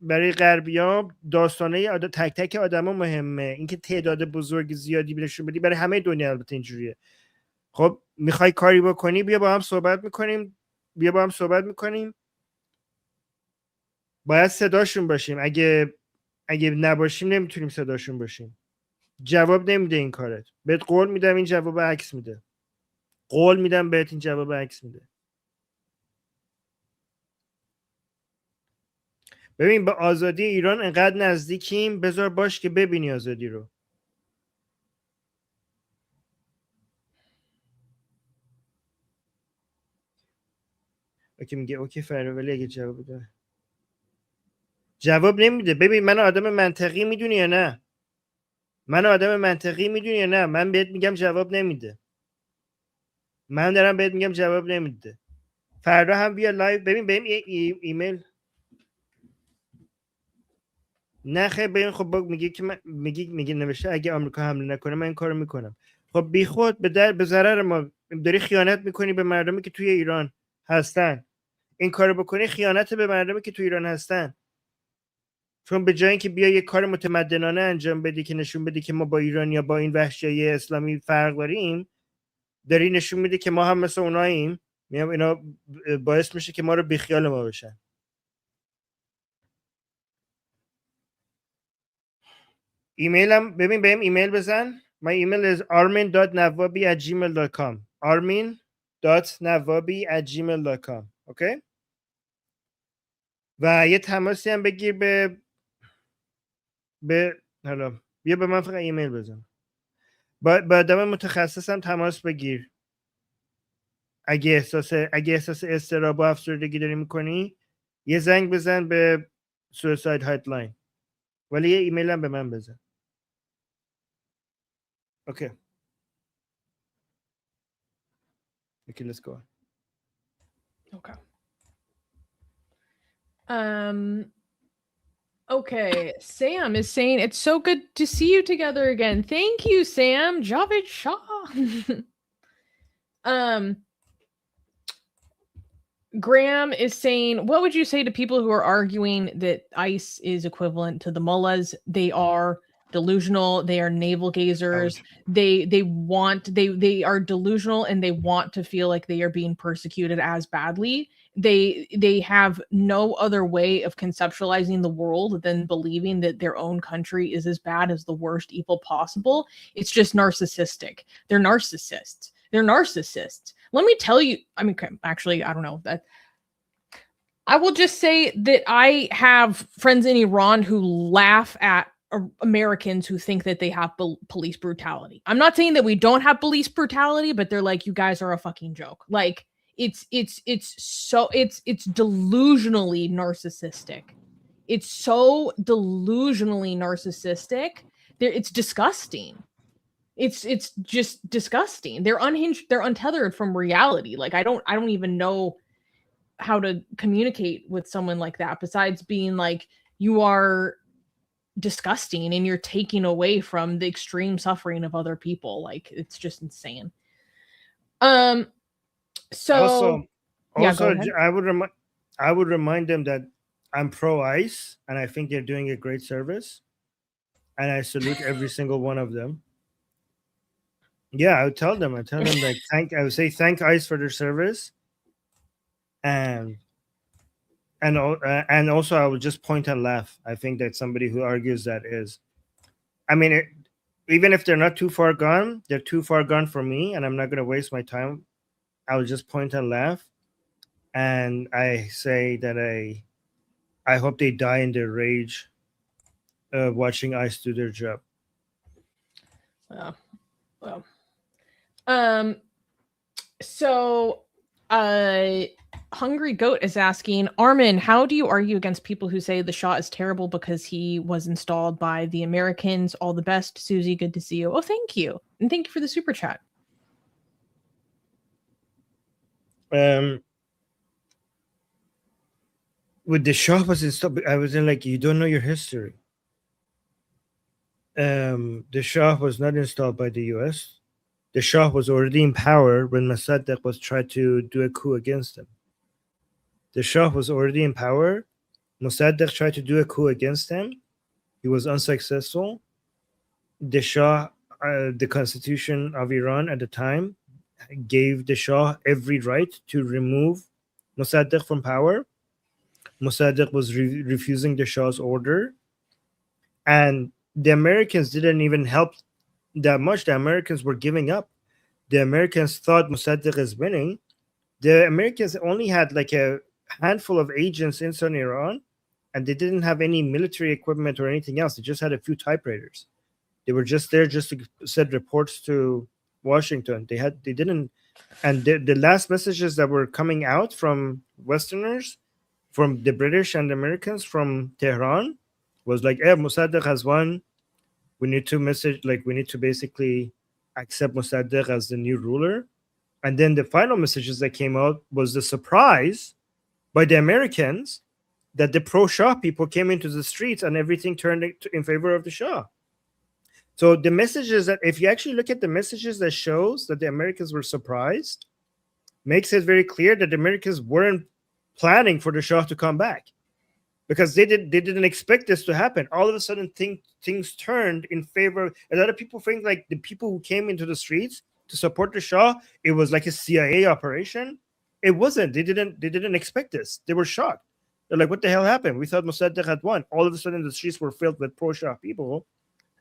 [SPEAKER 1] برای غربی‌ها داستانه تک تک آدما مهمه. اینکه تعداد بزرگ زیادی بهشون بدی برای همه دنیا البته اینجوریه. خب میخوای کاری بکنی بیا با هم صحبت میکنیم. باید صداشون باشیم. اگه نباشیم نمیتونیم صداشون باشیم. جواب نمیده این کارت. بهت قول میدم این جواب عکس میده. قول میدم بهت این جواب عکس میده. ببین به آزادی ایران انقدر نزدیکیم، بذار باش که ببینی آزادی رو. اوکی میگه اوکی فرا، ولی اگه جواب بده جواب نمیده. ببین من آدم منطقی میدونی یا نه؟ من بهت میگم جواب نمیده. من دارم بهت میگم جواب نمیده. فردا هم بیا لایو ببین بهم ایمیل نه خیر ببین خب میگه که من میگه نوشته اگه آمریکا حمله نکنه من این کارو میکنم. خب بیخود به ضرر ما داری خیانت میکنی به مردمی که توی ایران هستن. این کارو بکنی خیانت به مردمی که توی ایران هستن. چون به جای اینکه بیا یه کار متمدنانه انجام بدی که نشون بدی که ما با ایران یا با این وحشیای اسلامی فرق داریم، داری نشون میدی که ما هم مثل اوناییم. میام اینا باعث میشه که ما رو بیخیال ما بشن. ایمیلم ببین بهم ایمیل بزن. My email is armin.navabi@gmail.com armin.navabi@gmail.com اوکی. و یه تماسی هم بگیر به حالا بیا به من فقط ایمیل بزن. با آدم متخصصم تماس بگیر. اگه احساس اضطراب و افسردگی داری میکنی یه زنگ بزن به سویساید هاتلاین، ولی یه ایمیل هم به من بزن. اوکی let's go.
[SPEAKER 2] Okay. Okay, Sam is saying it's so good to see you together again. Thank you, Sam. Javed Shah. Graham is saying, what would you say to people who are arguing that ICE is equivalent to the mullahs? They are delusional. They are navel gazers. They are delusional and they want to feel like they are being persecuted as badly. They have no other way of conceptualizing the world than believing that their own country is as bad as the worst evil possible. It's just narcissistic. They're narcissists. Let me tell you, I mean, actually, I don't know that. I will just say that I have friends in Iran who laugh at Americans who think that they have police brutality. I'm not saying that we don't have police brutality, but they're like, you guys are a fucking joke. Like it's delusionally narcissistic. It's so delusionally narcissistic. It's disgusting. It's just disgusting. They're unhinged. They're untethered from reality. Like I don't even know how to communicate with someone like that besides being like, you are disgusting and you're taking away from the extreme suffering of other people. Like it's just insane. So
[SPEAKER 1] also
[SPEAKER 2] yeah, go ahead.
[SPEAKER 1] I would remind them that I'm pro ICE and I think they're doing a great service and I salute every single one of them. Yeah, I would tell them like I would say thank ICE for their service, and also I would just point and laugh. I think that somebody who argues that is, I mean, even if they're not too far gone, they're too far gone for me, and I'm not going to waste my time. I will just point and laugh, and I say that I hope they die in their rage, watching ICE do their job.
[SPEAKER 2] Well. So, Hungry Goat is asking, Armin, how do you argue against people who say the Shah is terrible because he was installed by the Americans? All the best, Susie. Good to see you. Oh, thank you. And thank you for the super chat.
[SPEAKER 1] With the Shah was installed, I was in like, you don't know your history. The Shah was not installed by the US. The Shah was already in power when Mossadegh was trying to do a coup against him. The Shah was already in power. Mossadegh tried to do a coup against him. He was unsuccessful. The Shah, the constitution of Iran at the time, gave the Shah every right to remove Mossadegh from power. Mossadegh was refusing the Shah's order. And the Americans didn't even help that much. The Americans were giving up. The Americans thought Mossadegh is winning. The Americans only had like a handful of agents inside Iran, and they didn't have any military equipment or anything else. They just had a few typewriters. They were just there just to send reports to Washington. They didn't, and the last messages that were coming out from Westerners, from the British and Americans from Tehran, was like, Mossadegh has won. We need to basically accept Mossadegh as the new ruler. And then the final messages that came out was the surprise by the Americans that the pro-Shah people came into the streets and everything turned in favor of the Shah. So the messages that, if you actually look at the messages that shows that the Americans were surprised, makes it very clear that the Americans weren't planning for the Shah to come back, because they didn't expect this to happen. All of a sudden, things turned in favor. A lot of people think like the people who came into the streets to support the Shah, it was like a CIA operation. It wasn't. They didn't expect this. They were shocked. They're like, what the hell happened? We thought Mossadegh had won. All of a sudden, the streets were filled with pro-Shah people,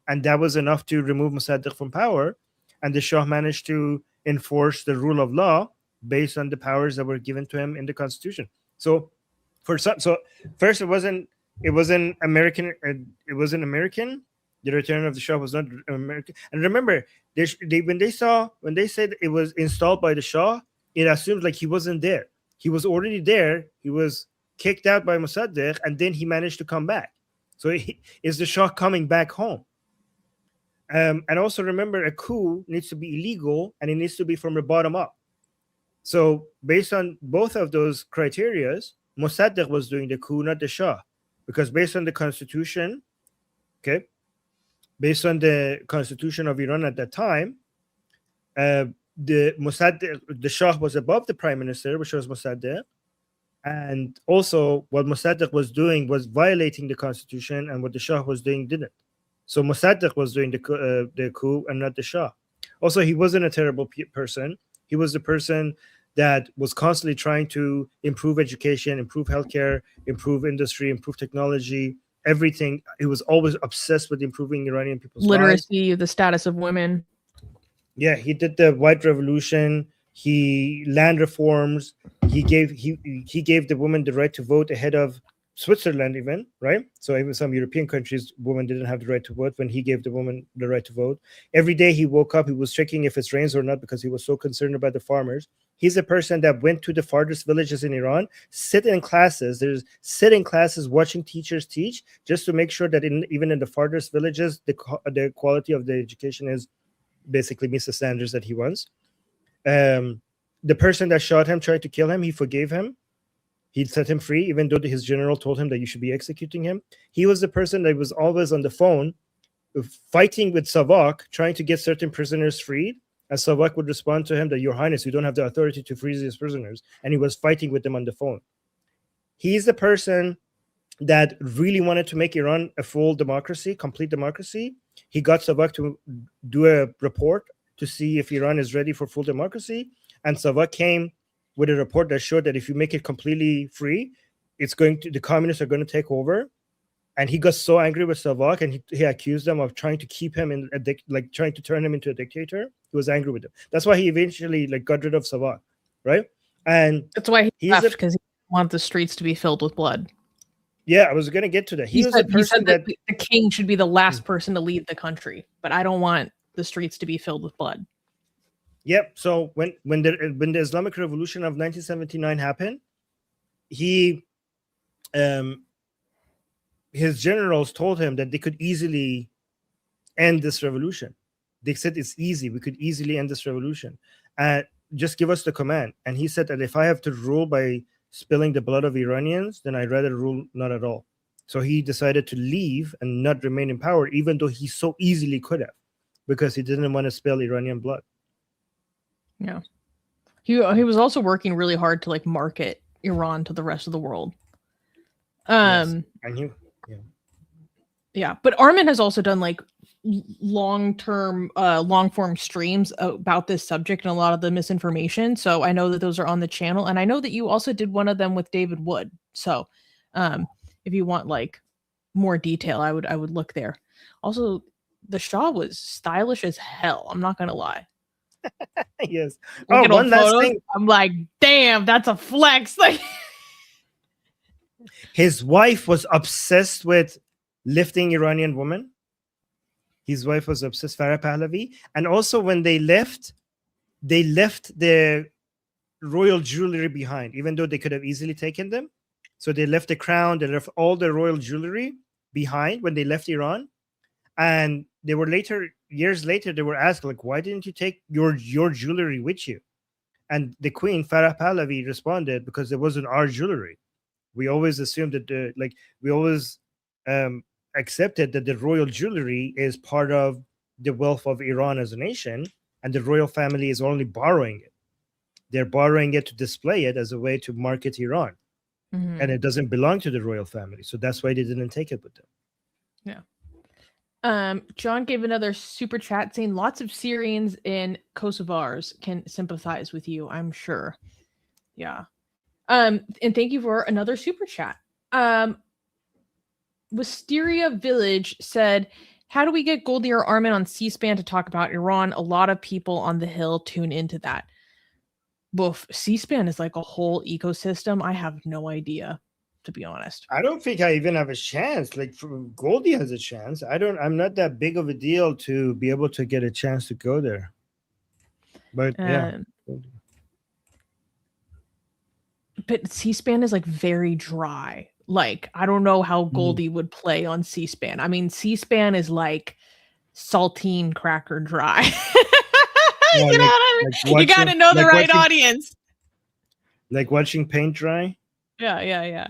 [SPEAKER 1] and that was enough to remove Mossadegh from power. And the Shah managed to enforce the rule of law based on the powers that were given to him in the Constitution. So first, it wasn't American. It wasn't American. The return of the Shah was not American. And remember, when they said it was installed by the Shah, it assumes like he wasn't there. He was already there. He was kicked out by Mossadegh, and then he managed to come back. So is the Shah coming back home? And also remember, a coup needs to be illegal, and it needs to be from the bottom up. So based on both of those criteria, Mossadegh was doing the coup, not the Shah, because based on the constitution, based on the constitution of Iran at that time, the Shah was above the prime minister, which was Mossadegh, and also what Mossadegh was doing was violating the constitution, and what the Shah was doing didn't. So Mossadegh was doing the coup and not the Shah. Also, he wasn't a terrible person. He was the person that was constantly trying to improve education, improve healthcare, improve industry, improve technology, everything. He was always obsessed with improving Iranian people's
[SPEAKER 2] literacy,
[SPEAKER 1] lives.
[SPEAKER 2] The status of women.
[SPEAKER 1] Yeah, he did the white revolution. He land reforms. He gave the woman the right to vote ahead of Switzerland, even, right? So even some European countries, women didn't have the right to vote. When he gave the woman the right to vote, every day he woke up, he was checking if it rains or not, because he was so concerned about the farmers. He's a person that went to the farthest villages in Iran, sit in classes, watching teachers teach, just to make sure that even in the farthest villages, the quality of the education is basically meets the standards that he wants. The person that shot him, tried to kill him, he forgave him. He set him free, even though his general told him that you should be executing him. He was the person that was always on the phone fighting with Savak, trying to get certain prisoners freed. And Savak would respond to him that, Your Highness, we don't have the authority to free these prisoners. And he was fighting with them on the phone. He's the person that really wanted to make Iran a full democracy, complete democracy. He got Savak to do a report to see if Iran is ready for full democracy. And Savak came with a report that showed that if you make it completely free, the communists are going to take over. And he got so angry with Savak, and he accused them of trying to keep him trying to turn him into a dictator. He was angry with them. That's why he eventually got rid of Savak, right? And
[SPEAKER 2] that's why he left, because he didn't want the streets to be filled with blood.
[SPEAKER 1] Yeah, I was gonna get to that. He was a
[SPEAKER 2] he
[SPEAKER 1] person
[SPEAKER 2] said that the king should be the last person to leave the country, but I don't want the streets to be filled with blood.
[SPEAKER 1] Yep. So when the Islamic Revolution of 1979 happened, he his generals told him that they could easily end this revolution. They said it's easy. We could easily end this revolution. Just give us the command. And he said that if I have to rule by spilling the blood of Iranians, then I'd rather rule not at all. So he decided to leave and not remain in power, even though he so easily could have, because he didn't want to spill Iranian blood.
[SPEAKER 2] Yeah. He was also working really hard to like market Iran to the rest of the world.
[SPEAKER 1] Yes. And he,
[SPEAKER 2] yeah, but Armin has also done like long form streams about this subject and a lot of the misinformation. So I know that those are on the channel, and I know that you also did one of them with David Wood. So if you want like more detail, I would look there. Also, the Shah was stylish as hell. I'm not gonna lie.
[SPEAKER 1] Yes.
[SPEAKER 2] Oh, one last thing. I'm like, damn, that's a flex. Like,
[SPEAKER 1] his wife was obsessed with lifting Iranian women. His wife was obsessed, Farah Pahlavi. And also when they left the royal jewelry behind, even though they could have easily taken them. So they left the crown, they left all the royal jewelry behind when they left Iran. And they were years later, they were asked, like, why didn't you take your jewelry with you? And the queen, Farah Pahlavi, responded, because it wasn't our jewelry. We always assumed that we always accepted that the royal jewelry is part of the wealth of Iran as a nation, and the royal family is only borrowing it. They're borrowing it to display it as a way to market Iran. Mm-hmm. And it doesn't belong to the royal family. So that's why they didn't take it with them.
[SPEAKER 2] Yeah. John gave another super chat saying lots of Syrians and Kosovars can sympathize with you, I'm sure. Yeah. And thank you for another super chat. Wisteria Village said, how do we get Goldie or Armin on C-SPAN to talk about Iran? A lot of people on the Hill tune into that. Boof, C-SPAN is like a whole ecosystem. I have no idea, to be honest.
[SPEAKER 1] I don't think I even have a chance. Like, Goldie has a chance. I'm not that big of a deal to be able to get a chance to go there. But yeah.
[SPEAKER 2] But C-SPAN is like very dry. Like, I don't know how Goldie would play on C-SPAN. I mean, C-SPAN is like saltine cracker dry. You know what I mean? Like you got to know the right audience.
[SPEAKER 1] Like watching paint dry?
[SPEAKER 2] Yeah.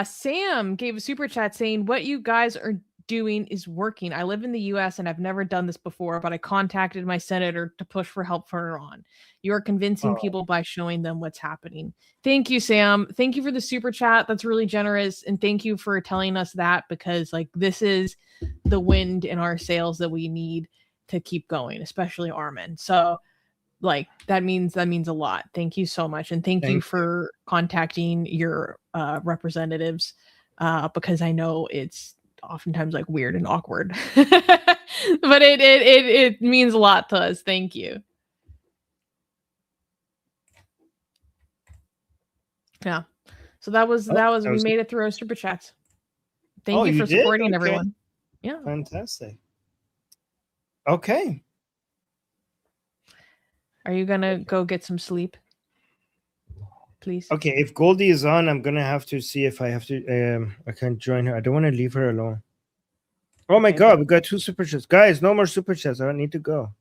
[SPEAKER 2] Sam gave a super chat saying, what you guys are doing is working. I live in the US and I've never done this before, but I contacted my senator to push for help for Iran. You're convincing people by showing them what's happening. Thank you, Sam. Thank you for the super chat. That's really generous. And thank you for telling us that, because like this is the wind in our sails that we need to keep going, especially Armin. So like that means a lot. Thank you so much. And thank you for contacting your representatives, because I know it's oftentimes like weird and awkward, but it means a lot to us. Thank you. Yeah. So that was we made it through our super chats. Thank you for supporting everyone. Yeah.
[SPEAKER 1] Fantastic. Okay.
[SPEAKER 2] Are you gonna go get some sleep, please?
[SPEAKER 1] Okay, if Goldie is on, I'm gonna have to see if I have to. I can't join her. I don't want to leave her alone. Oh my God, we got 2 super chats, guys. No more super chats. I don't need to go.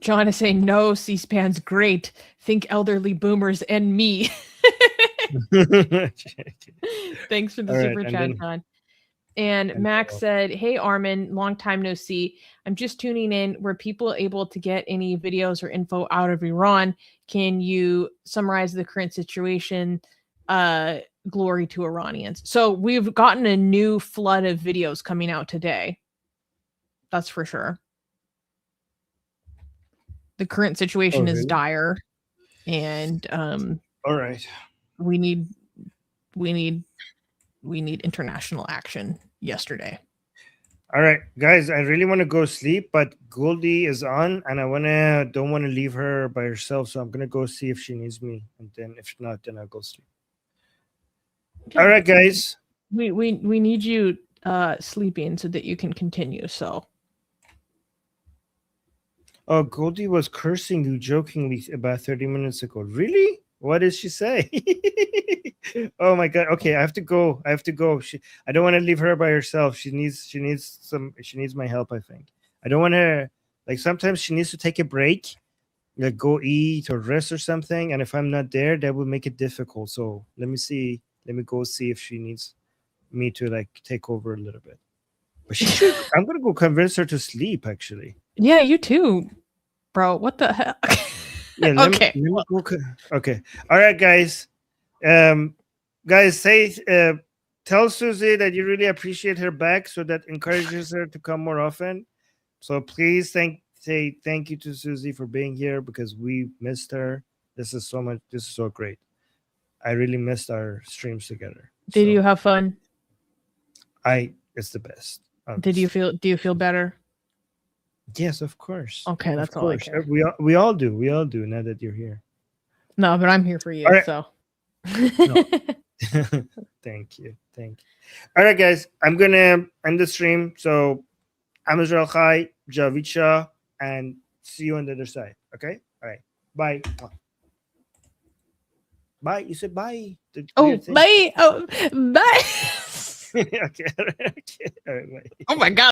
[SPEAKER 2] John is saying no. C-SPAN's great. Think elderly boomers and me. Thanks for the super chat, John. And Max said, hey, Armin, long time no see. I'm just tuning in. Were people able to get any videos or info out of Iran? Can you summarize the current situation? Glory to Iranians. So we've gotten a new flood of videos coming out today. That's for sure. The current situation is dire. And
[SPEAKER 1] all right.
[SPEAKER 2] We need international action yesterday.
[SPEAKER 1] All right, guys, I really want to go sleep, but Goldie is on and I don't want to leave her by herself. So I'm going to go see if she needs me. And then if not, then I'll go sleep. All right, guys.
[SPEAKER 2] We need you sleeping so that you can continue. So
[SPEAKER 1] Oh, Goldie was cursing you jokingly about 30 minutes ago. Really? What did she say? Oh my god. Okay, I have to go. I don't want to leave her by herself. She needs my help, I think. I don't want to, like, sometimes she needs to take a break, like go eat or rest or something, and if I'm not there, that would make it difficult. So, let me go see if she needs me to like take over a little bit. But I'm going to go convince her to sleep actually.
[SPEAKER 2] yeah, you too, bro. What the hell?
[SPEAKER 1] Yeah,
[SPEAKER 2] okay.
[SPEAKER 1] let me go. Okay. All right, guys. Guys, tell Susie that you really appreciate her back, so that encourages her to come more often. So please say thank you to Susie for being here, because we missed her. This is so great. I really missed our streams together.
[SPEAKER 2] Did you have fun?
[SPEAKER 1] It's the best.
[SPEAKER 2] Do you feel better?
[SPEAKER 1] Yes, of course.
[SPEAKER 2] Okay, that's all I care.
[SPEAKER 1] We all do. We all do, now that you're here.
[SPEAKER 2] No, but I'm here for you.
[SPEAKER 1] Right.
[SPEAKER 2] So.
[SPEAKER 1] No. Thank you. All right, guys. I'm gonna end the stream. So I'm Israel Chai, Javicha, and see you on the other side. Okay. All right. Bye. Bye. You said bye.
[SPEAKER 2] Oh, bye. Oh, bye.
[SPEAKER 1] Okay. All right. Bye.
[SPEAKER 2] Oh my god.